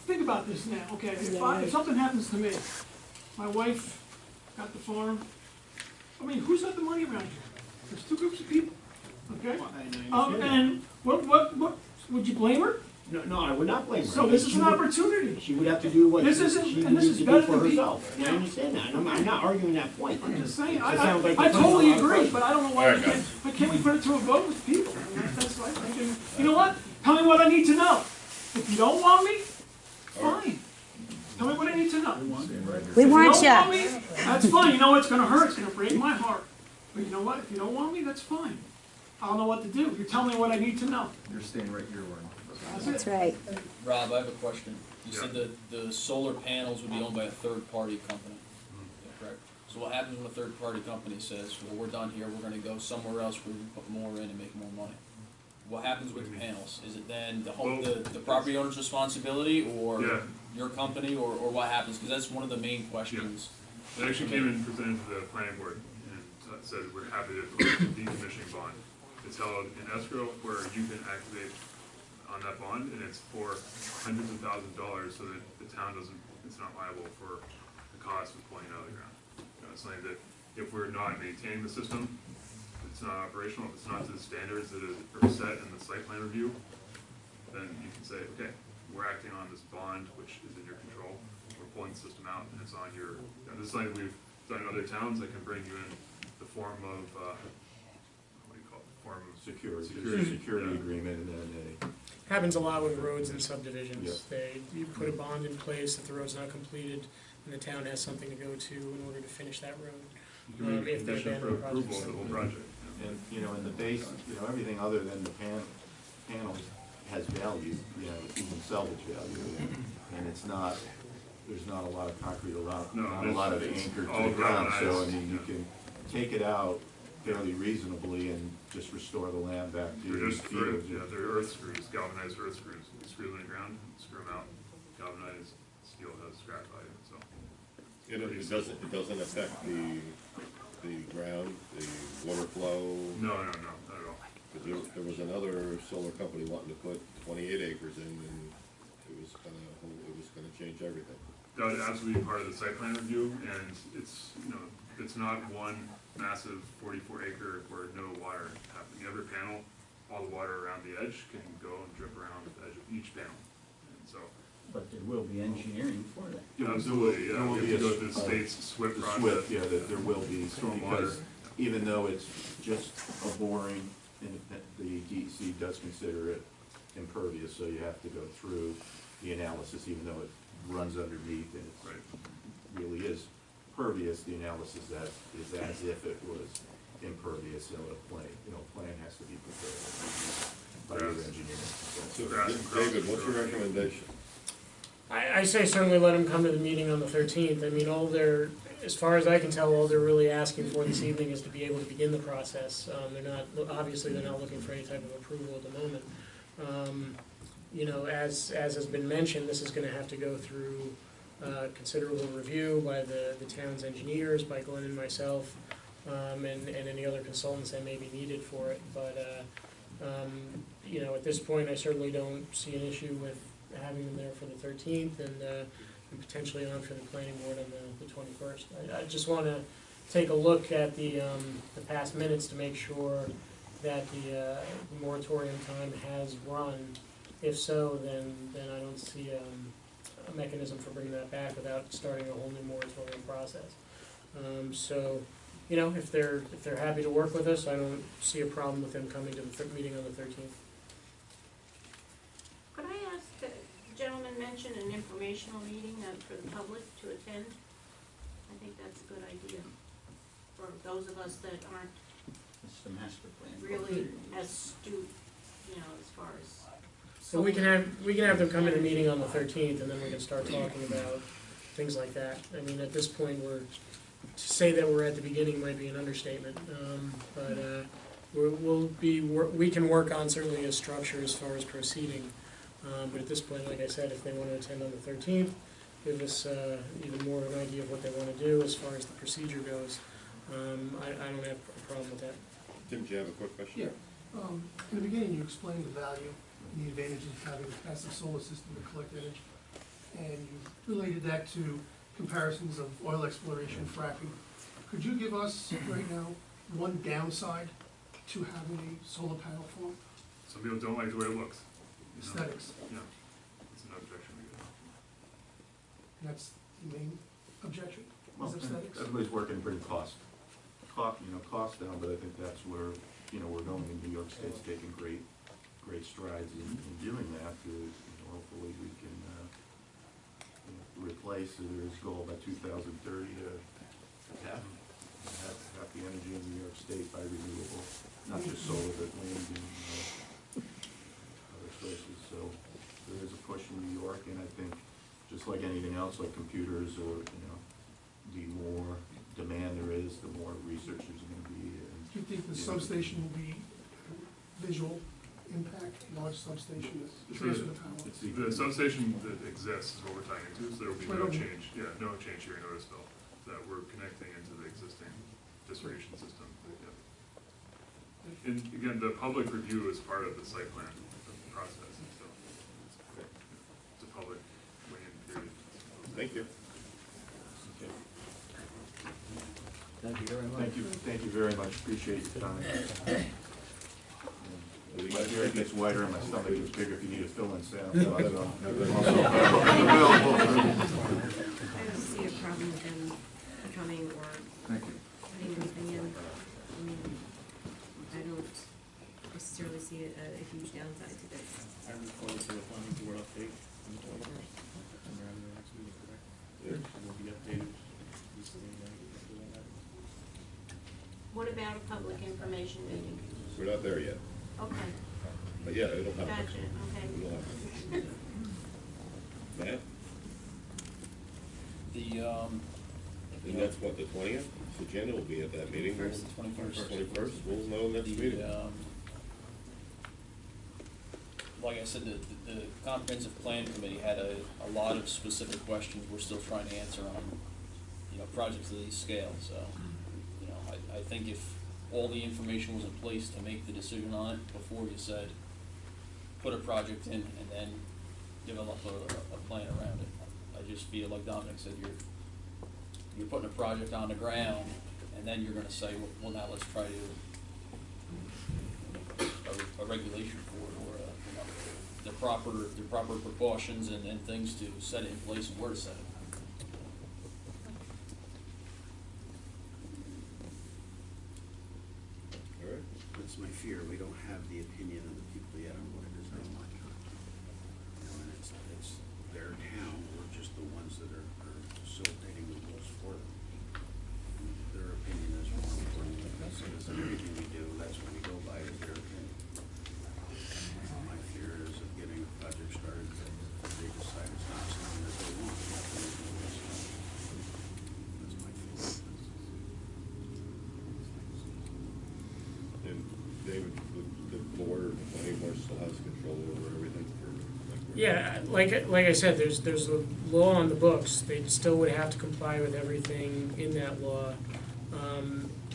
N: Think about this now, okay? If something happens to me, my wife got the farm. I mean, who's got the money around here? There's two groups of people, okay? And what, would you blame her?
M: No, I would not blame her.
N: So this is an opportunity.
M: She would have to do what
N: This
M: she
N: isn't- and this
M: needs
N: is
M: to
N: better
M: do for
N: than
M: herself.
N: yeah.
M: I understand that. I'm not arguing that point.
N: I'm just saying,
M: It sounds like
N: I
M: you're putting
N: totally
M: a lot of
N: agree,
M: pressure.
N: but I don't know
A: All
N: why
A: right,
N: why can't we put it to a vote with people? I mean, that's like, you know what? Tell me what I need to know. If you don't want me, fine. Tell me what I need to know.
O: We want
N: If you
O: ya.
N: don't want me, that's fine. You know it's gonna hurt, it's gonna break my heart. But you know what? If you don't want me, that's fine. I'll know what to do. You tell me what I need to know.
P: You're staying right here, Warren.
O: That's right.
H: Rob, I have a question. You said that the solar panels would be owned by a third-party company. Is that correct? So what happens when a third-party company says, well, we're done here, we're gonna go somewhere else where we can put more in and make more money? What happens with the panels? Is it then the property owner's responsibility, or
L: Yeah.
H: your company, or what happens? Because that's one of the main questions.
L: It actually came and presented to the planning board and said, we're happy to put a decommissioning bond. It's held in escrow where you can activate on that bond, and it's for hundreds of thousands of dollars, so that the town it's not liable for the cost of pulling it out of the ground. It's something that if we're not maintaining the system, it's not operational, if it's not to the standards that are set in the site plan review, then you can say, okay, we're acting on this bond, which is in your control, we're pulling the system out, and it's on your, this is something we've done in other towns that can bring you in the form of, what do you call it, form of
K: Security agreement, and then
D: Happens a lot with roads and subdivisions. You put a bond in place if the road's not completed, and the town has something to go to in order to finish that road.
L: You can make a
D: If they
L: condition for
D: abandon the
L: approval
D: project.
L: of the whole project.
K: And, in the base, everything other than the panels has value, even salvage value. And it's not, there's not a lot of concrete around, not a lot of anchor to the ground. So, you can take it out fairly reasonably and just restore the land back to
L: They're
K: its
L: just
K: field.
L: they're earth screws, galvanized earth screws. You screw them in the ground, screw them out. Galvanized steel has scrap value, so.
A: It doesn't affect the ground, the water flow?
L: No, not at all.
A: There was another solar company wanting to put 28 acres in, and it was gonna change everything.
L: That would absolutely be part of the site plan review, and it's, it's not one massive 44-acre where no water happening. Every panel, all the water around the edge can go and drip around the edge of each panel. And so,
P: But there will be engineering for that.
L: absolutely,
K: There
L: yeah,
K: will
L: we
K: be
L: have to
K: a
L: go through the state's SWIP
K: The
L: process.
K: SWIP, yeah, there will be,
L: Stormwater.
K: because even though it's just a boring, and the DEC does consider it impervious, so you have to go through the analysis, even though it runs underneath and it really is pervious, the analysis is as if it was impervious, so a plan has to be prepared by your engineer.
A: So, David, what's your recommendation?
D: I say certainly let them come to the meeting on the 13th. I mean, as far as I can tell, all they're really asking for this evening is to be able to begin the process. Obviously, they're not looking for any type of approval at the moment. As has been mentioned, this is gonna have to go through considerable review by the town's engineers, by Glenn and myself, and any other consultants that may be needed for it. But, at this point, I certainly don't see an issue with having them there for the 13th and potentially on for the planning board on the 21st. I just want to take a look at the past minutes to make sure that the moratorium time has run. If so, then I don't see a mechanism for bringing that back without starting a whole new moratorium process. If they're happy to work with us, I don't see a problem with them coming to the meeting on the 13th.
J: Could I ask, the gentleman mentioned an informational meeting for the public to attend? I think that's a good idea for those of us that aren't
P: It's the master plan.
J: really astute, as far as.
D: So we can have them come to the meeting on the 13th, and then we can start talking about things like that. I mean, at this point, to say that we're at the beginning might be an understatement, but we can work on certainly a structure as far as proceeding. But at this point, like I said, if they want to attend on the 13th, give us even more of an idea of what they want to do as far as the procedure goes. I don't have a problem with that.
A: Tim, do you have a quick question?
Q: Yeah. In the beginning, you explained the value and the advantages of having a passive solar system to collect energy. And you related that to comparisons of oil exploration, fracking. Could you give us right now one downside to having a solar panel farm?
L: Some people don't like the way it looks.
Q: Aesthetics.
L: Yeah, it's an objection we get.
Q: And that's the main objection,
K: Well,
Q: is aesthetics?
K: everybody's working to bring cost down, but I think that's where, we're going, in New York State's taking great strides in doing that. hopefully we can, replace, there's a goal by 2030 to half the energy in New York State by renewable, not just solar, but wind and, other sources. So there is a push in New York, and I think, just like anything else, like computers or, the more demand there is, the more research there's gonna be.
Q: Do you think the substation will be visual impact, large substation that transfer the power?
L: The substation that exists is what we're tying into, so there will be no change, no change here in Otisville, that we're connecting into the existing distribution system. Yeah. And again, the public review is part of the site plan process, so it's a public weigh-in period.
A: Thank you.
P: Thank you very much.
K: Thank you very much, appreciate your time. My hair gets whiter and my stomach gets bigger if you need a fill-in sound.
J: I don't see a problem with them coming or
K: Thank you.
J: putting anything in. I mean, I don't necessarily see a huge downside to this.
B: I look forward to the planning board update on the 21st. And around the next week, correct?
A: Yeah.
B: We'll be updated. Recently,
J: What about a public information meeting?
A: We're not there yet,
J: Okay,
A: but yeah, it'll happen.
J: gotcha, okay.
A: It'll happen. Matt? And that's what, the 20th? So Janet will be at that meeting. 21st, we'll know next meeting.
H: Like I said, the comprehensive plan committee had a lot of specific questions we're still trying to answer on, projects of these scale, so, I think if all the information was in place to make the decision on it before you said, put a project in and then develop a plan around it. I just feel like Dominic said, you're putting a project on the ground and then you're gonna say, well now let's try to a regulation for it or the proper precautions and things to set it in place and where to set it.
C: That's my fear, we don't have the opinion of the people yet on what it is they want. And it's their town, we're just the ones that are facilitating the rules for them. And their opinion is more important than us, because everything we do, that's what we go by, is their opinion. My fear is of getting a project started that they decide it's not something that they want. That's my feeling.
A: And David, the board, or the planning board still has control over everything for,
D: Yeah, like I said, there's a law on the books. They still would have to comply with everything in that law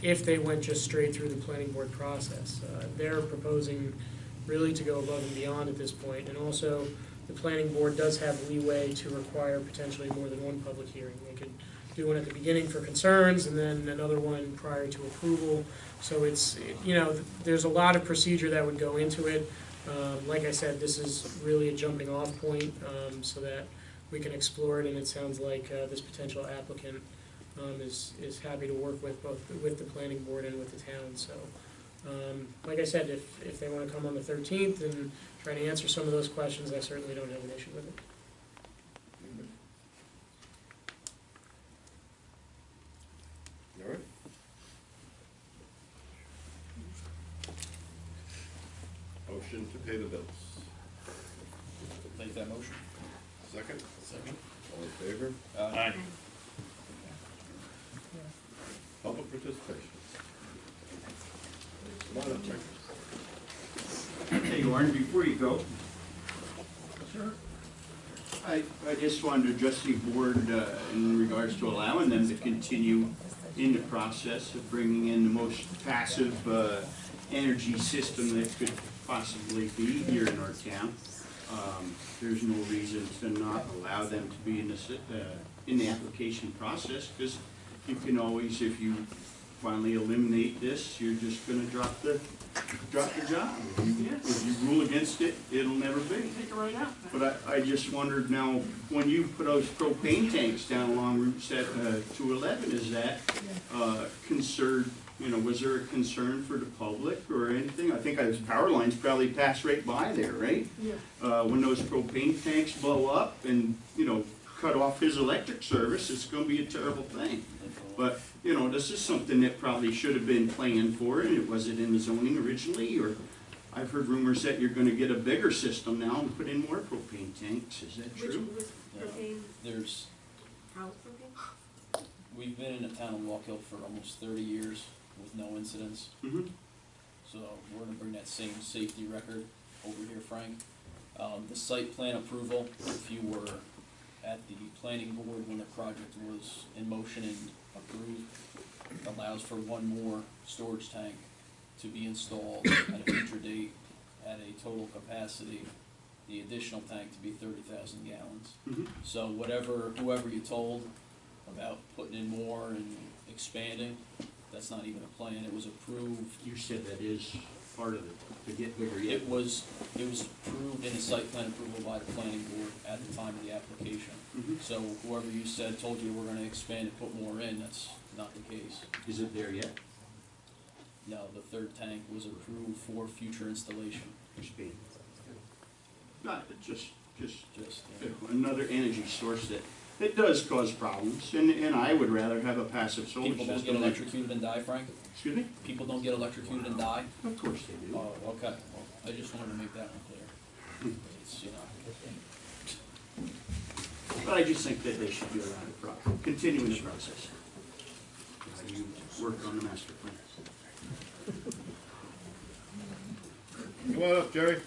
D: if they went just straight through the planning board process. They're proposing really to go above and beyond at this point, and also the planning board does have leeway to require potentially more than one public hearing. They could do one at the beginning for concerns and then another one prior to approval. So it's, there's a lot of procedure that would go into it. Like I said, this is really a jumping off point so that we can explore it, and it sounds like this potential applicant is happy to work with both with the planning board and with the town. So like I said, if they want to come on the 13th and try to answer some of those questions, I certainly don't have an issue with it.
A: all right? Motion to pay the bills.
H: Make that motion.
A: Second?
H: Second.
A: All in favor?
B: Aye.
A: Public participation. Come on up, Frank.
R: Hey, Warren, before you go, I just wanted to address the board in regards to allowing them to continue in the process of bringing in the most passive energy system that could possibly be here in our town. There's no reason to not allow them to be in the application process, because you can always, if you finally eliminate this, you're just going to drop the drop the job. If you rule against it, it'll never be.
N: Take it right out.
R: But I just wondered now, when you put those propane tanks down along Route 211, is that concerned, was there a concern for the public or anything? I think those power lines probably pass right by there, right?
N: Yeah.
R: When those propane tanks blow up and, cut off his electric service, it's gonna be a terrible thing. But, this is something that probably should have been planned for, and it wasn't in the zoning originally, or I've heard rumors that you're gonna get a bigger system now and put in more propane tanks, is that
J: Which
R: true?
J: was propane,
H: There's,
J: how propane?
H: we've been in the town of Walk Hill for almost 30 years with no incidents.
R: Mm-hmm.
H: So we're gonna bring that same safety record over here, Frank. The site plan approval, if you were at the planning board when the project was in motion and approved, allows for one more storage tank to be installed at a future date at a total capacity, the additional tank to be 30,000 gallons.
R: Mm-hmm.
H: So whoever you told about putting in more and expanding, that's not even a plan, it was approved.
R: You said that is part of it, to get bigger yet.
H: It was approved in the site plan approval by the planning board at the time of the application.
R: Mhm.
H: So whoever you said told you we're gonna expand and put more in, that's not the case.
R: Is it there yet?
H: No, the third tank was approved for future installation.
R: Speed. Not, just
H: Just,
R: another energy source that, it does cause problems, and I would rather have a passive solar
H: people
R: system.
H: don't get electrocuted and die, Frank?
R: Excuse me?
H: People don't get electrocuted and die?
R: Of course they do.
H: Oh, okay, well, I just wanted to make that one clear. It's,
R: But I just think that they should be around the process, continuing the process. You work on the master plan.
A: Come on up, Jerry.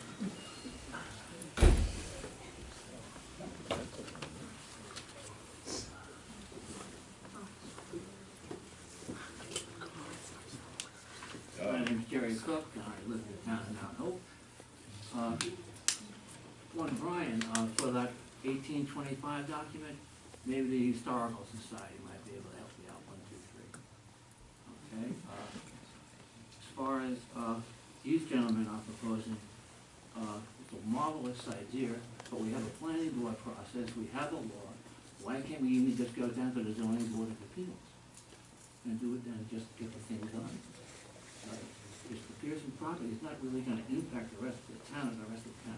P: My name's Jerry Cook, and I live in the town of Mount Hope. One, Brian, for that 1825 document, maybe the Historical Society might be able to help you out, 1, 2, 3. Okay, as far as, these gentlemen are proposing, it's a marvelous idea, but we have a planning board process, we have a law. Why can't we even just go down to the zoning board of appeals and do it then, just get the thing done? Because the Pearson property is not really gonna impact the rest of the town and the rest of the town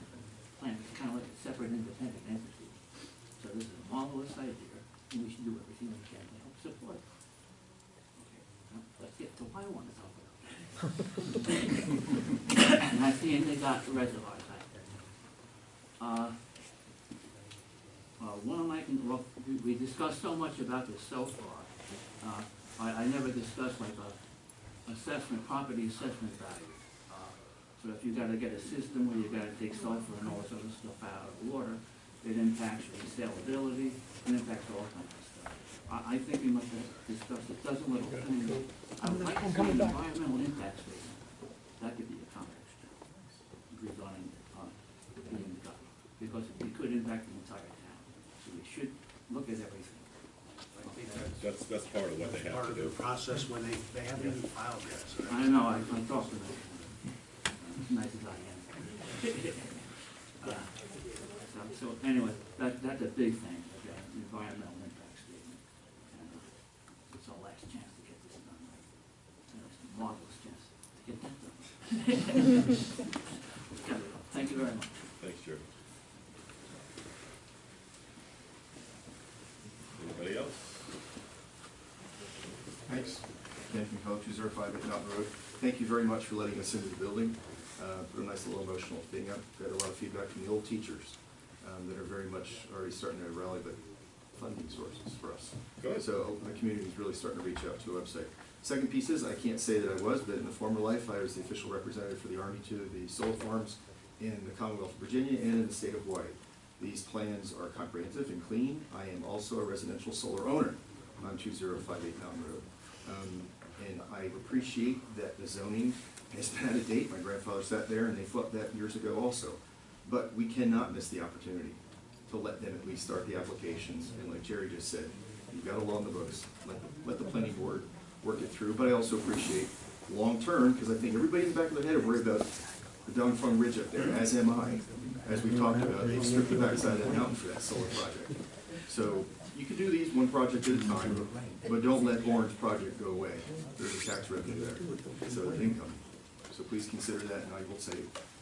P: plan. It's kind of like a separate independent entity. So this is a marvelous idea, and we should do everything we can to help support it. Okay, now let's get to why I want to talk about it. And I see they got reservoirs out there. One of my, we discussed so much about this so far. I never discussed like a property assessment value. So if you gotta get a system where you gotta take sulfur and all this other stuff out of the water, it impacts your salability, it impacts all kinds of stuff. I think we must have discussed it, doesn't look, I would like to see an environmental impact statement. That could be a comment regarding, being the gut, because it could impact the entire town. So we should look at everything.
A: That's part of what they have
C: Part
A: to
C: of
A: do.
C: the process when they haven't even filed yet, so.
P: I know, I talked to them, as nice as I am. So anyway, that's a big thing, the environmental impact statement. And it's our last chance to get this done right. And it's a marvelous chance to get that done. Thank you very much.
A: Thanks, Jerry. Anybody else?
S: Thanks. Dan from Code 2058 Mountain Road. Thank you very much for letting us into the building. Put a nice little emotional thing up. Got a lot of feedback from the old teachers that are very much already starting to rally the funding sources for us.
A: Good.
S: So the community is really starting to reach out to the website. Second piece is, I can't say that I was, but in a former life, I was the official representative for the Army to the solar farms in the Commonwealth of Virginia and in the state of Hawaii. These plans are comprehensive and clean. I am also a residential solar owner on 2058 Mountain Road. And I appreciate that the zoning has been out of date. My grandfather sat there and they fought that years ago also. But we cannot miss the opportunity to let them at least start the applications. And like Jerry just said, you've got a law in the books. Let the planning board work it through. But I also appreciate long-term, because I think everybody in the back of their head are worried about the Dongfeng Ridge up there, as am I. As we talked about, they stripped the backside of that mountain for that solar project. So you can do these one project at a time, but don't let Orange project go away. There's a tax revenue there, so there's income. So please consider that, and I will say,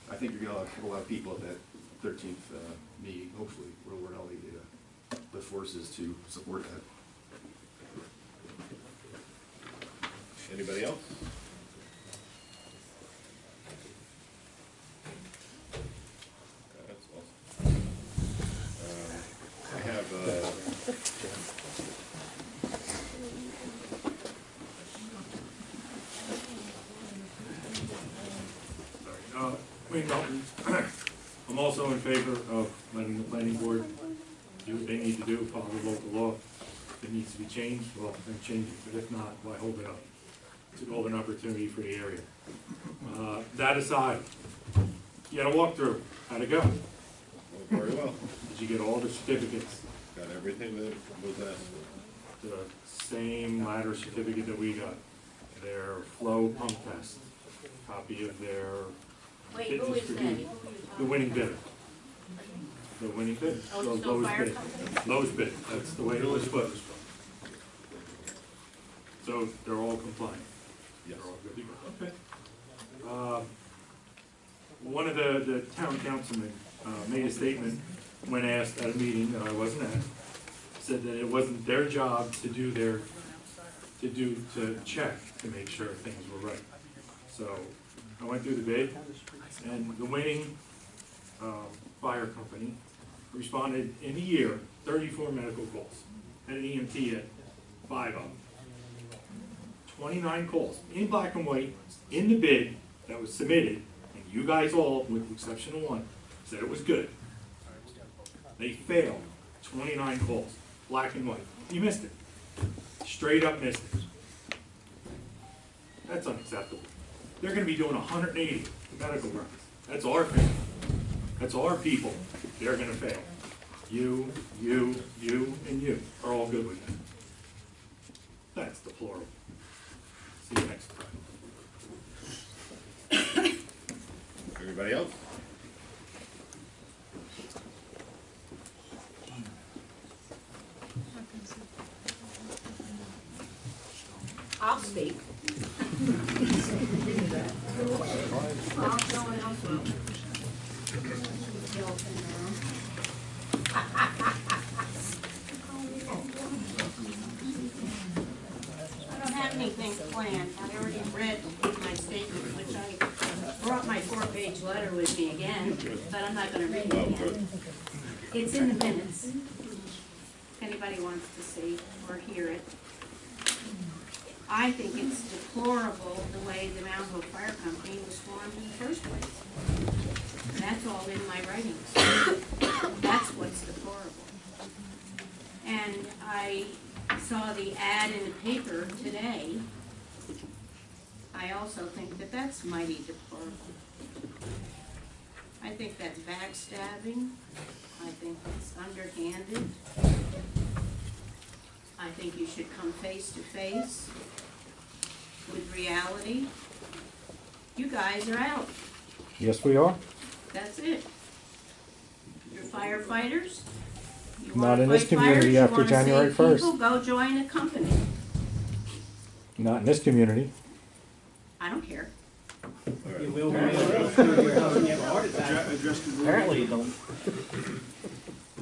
S: I think you're gonna have a lot of people at that 13th meeting, hopefully, we'll work all the forces to support that.
A: Anybody else? That's awesome. I have,
T: Wayne Dalton. I'm also in favor of letting the planning board do what they need to do, follow the local law. If it needs to be changed, well, then change it, but if not, why hold it up? It's a golden opportunity for the area. That aside, you had a walkthrough, how'd it go?
A: very well.
T: Did you get all the certificates?
A: Got everything that was asked for.
T: The same ladder certificate that we got, their flow pump test, copy of their
J: Wait, who
T: fitness
J: is that?
T: review. The winning bidder. The winning bidder.
J: Oh,
T: The
J: it's no
T: lowest
J: fire
T: bid.
J: company?
T: Lowest bid, that's the way it was put. So they're all compliant?
A: Yes.
T: They're all good to go, okay. One of the town councilmen made a statement when asked at a meeting that I wasn't at, said that it wasn't their job to to check to make sure things were right. So I went through the bid, and the winning fire company responded in a year, 34 medical calls, had an EMT at 5 of them. 29 calls, in black and white, in the bid that was submitted, and you guys all, with the exception of one, said it was good. They failed 29 calls, black and white. You missed it. Straight up missed it. That's unacceptable. They're gonna be doing 180 medical runs. That's our thing. That's our people. They're gonna fail. You, and you are all good with that. That's deplorable. See you next time.
A: Everybody else?
J: I'll speak. No one else will. I don't have anything planned. I already read my statement, which I brought my 4-page letter with me again, but I'm not gonna read it again. It's in the minutes. If anybody wants to see or hear it. I think it's deplorable the way the Mount Hope Fire Company was formed in the first place. That's all in my writings. That's what's deplorable. And I saw the ad in the paper today. I also think that that's mighty deplorable. I think that's backstabbing. I think it's underhanded. I think you should come face to face with reality. You guys are out.
U: Yes, we are.
J: That's it. You're firefighters. You
U: Not
J: wanna
U: in this
J: fight
U: community
J: fires, you
U: after
J: wanna save
U: January 1st.
J: people, go join a company.
U: Not in this community.
J: I don't care.
C: You will.
U: Apparently you don't.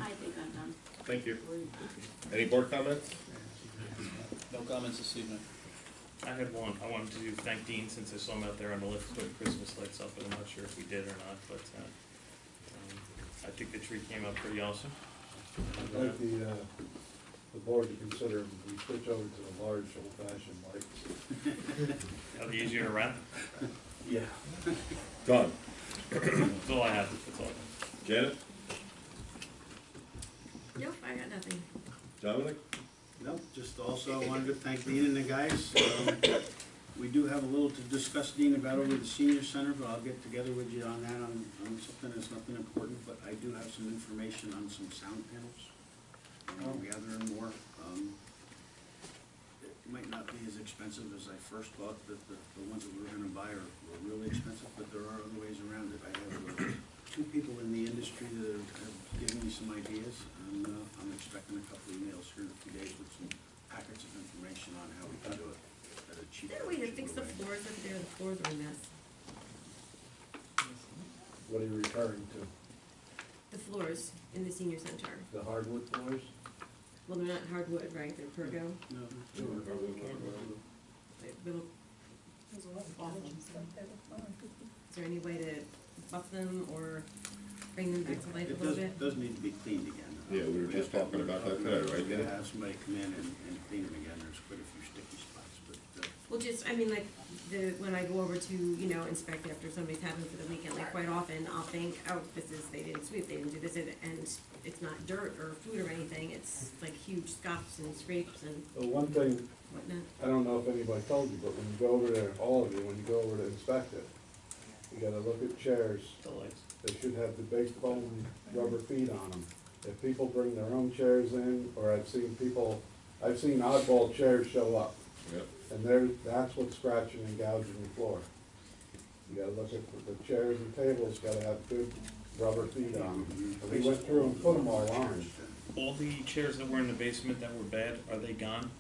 J: I think I'm done.
A: Thank you. Any board comments?
H: No comments this evening.
B: I had one. I wanted to thank Dean since I saw him out there on the lift putting Christmas lights up, but I'm not sure if he did or not, but I think the tree came out pretty awesome.
I: I'd like the board to consider we switch over to the large old-fashioned lights.
B: Are they easier to run?
I: Yeah.
A: Done.
B: That's all I have. That's all.
A: Janet?
J: Nope, I got nothing.
A: Dominic?
C: No, just also wanted to thank Dean and the guys. We do have a little to discuss, Dean, about over the senior center, but I'll get together with you on that, on something that's nothing important, but I do have some information on some sound panels. I'm gathering more. might not be as expensive as I first thought, that the ones that we were gonna buy were really expensive, but there are other ways around it. I have two people in the industry that have given me some ideas, and I'm expecting a couple emails here in a few days with some packets of information on how we can do it at a
J: Is
C: cheaper.
J: there a way to fix the floors up there? The floors are a mess.
I: What are you referring to?
J: The floors in the senior center.
I: The hardwood floors?
J: Well, they're not hardwood, right? They're Pergo.
C: No.
J: They look awful. Is there any way to buff them or bring them back to life a little bit?
C: It does need to be cleaned again.
A: Yeah, we were just talking about that today, right?
C: We're gonna have somebody come in and clean them again. There's quite a few sticky spots, but,
J: Well, just, I mean, like, when I go over to, you know, inspect after somebody's having for the weekend, like, quite often, I'll think, oh, they didn't sweep, they didn't do this, and it's not dirt or food or anything, it's like huge scuffs and scrapes and
I: Well, one thing,
J: whatnot.
I: I don't know if anybody told you, but when you go over there, all of you, when you go over to inspect it, you gotta look at chairs. They should have the base foam rubber feet on them. If people bring their own chairs in, or I've seen oddball chairs show up.
A: Yep.
I: And that's what's scratching and gouging the floor. You gotta look at the chairs and tables, gotta have good rubber feet on them. And we went through and put them all on.
B: All the chairs that were in the basement that were bad, are they gone?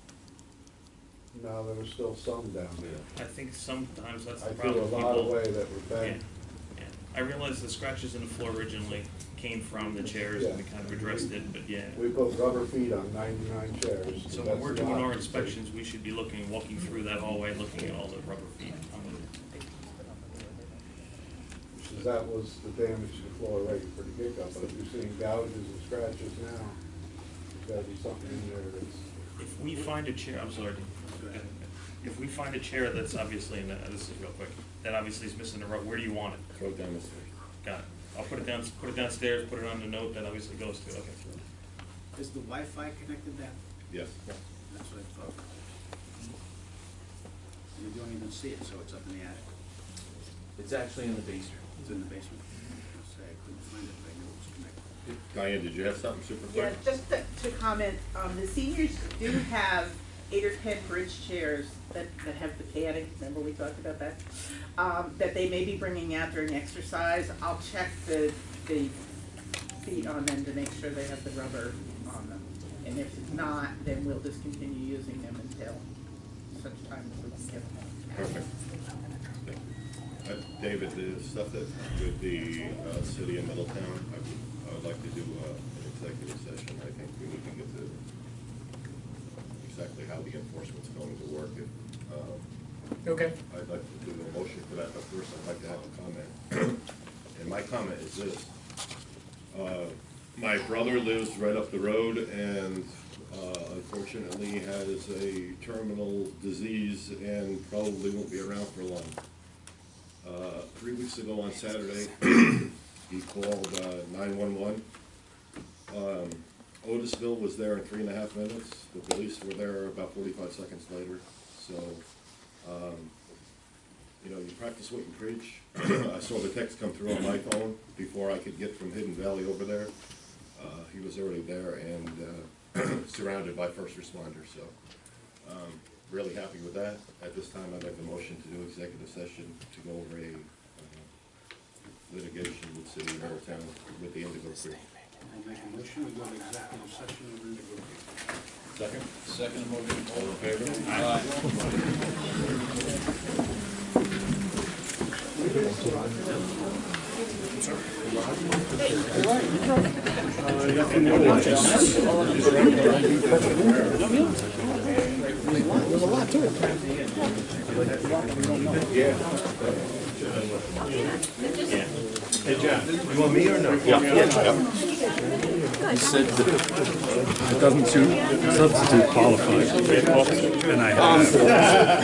I: No, there was still some down there.
B: I think sometimes that's
I: I
B: the
I: threw
B: problem.
I: a lot
B: People-
I: away that were
B: Yeah,
I: bad.
B: yeah. I realized the scratches in the floor originally came from the chairs and we kind of addressed it, but yeah.
I: We put rubber feet on 99 chairs.
B: So when
I: That's
B: we're
I: a
B: doing
I: lot.
B: our inspections, we should be walking through that hallway, looking at all the rubber feet.
I: Because that was the damage to the floor right for the get-go, but if you're seeing gouges and scratches now, there's gotta be something in there that's.
B: If we find a chair, I'm sorry. If we find a chair that's obviously, this is real quick, that obviously is missing the rubber, where do you want it?
A: Throw it down the stairs.
B: Got it. I'll put it downstairs, put it on the note that obviously goes to, okay.
C: is the Wi-Fi connected down?
A: Yes.
C: That's what I thought. You don't even see it, so it's up in the attic.
G: It's actually in the basement.
C: It's in the basement. I'll say I couldn't find it, but I knew it was connected.
A: Diane, did you have something super
F: Yeah,
A: quick?
F: just to comment, the seniors do have 8 or 10 bridge chairs that have the padding, remember we talked about that? That they may be bringing out during exercise. I'll check the feet on them to make sure they have the rubber on them. And if not, then we'll discontinue using them until such time as we can get them.
A: Perfect. David, the stuff that with the city of Middletown, I would like to do an executive session. I think we need to get to exactly how the enforcement's going to work.
D: Okay.
A: I'd like to do a motion for that, but first I'd like to have a comment. And my comment is this. My brother lives right up the road and unfortunately has a terminal disease and probably won't be around for long. 3 weeks ago on Saturday, he called 911. Otisville was there in 3.5 minutes. The police were there about 45 seconds later. So, you know, you practice what you preach. I saw the text come through on my phone before I could get from Hidden Valley over there. He was already there and surrounded by first responders. So, really happy with that. At this time, I'd like the motion to do executive session to go over a litigation with City of Middletown with the Indigo Creek.
C: I'll make a motion, we go to executive session of Indigo Creek.
A: Second?
H: Second motion.
A: All in favor?
H: Aye.
Q: There's a lot to it.
A: Yeah.
G: Hey, John, you want me or no?
A: Yeah.
G: He said that it doesn't substitute qualified, and I have.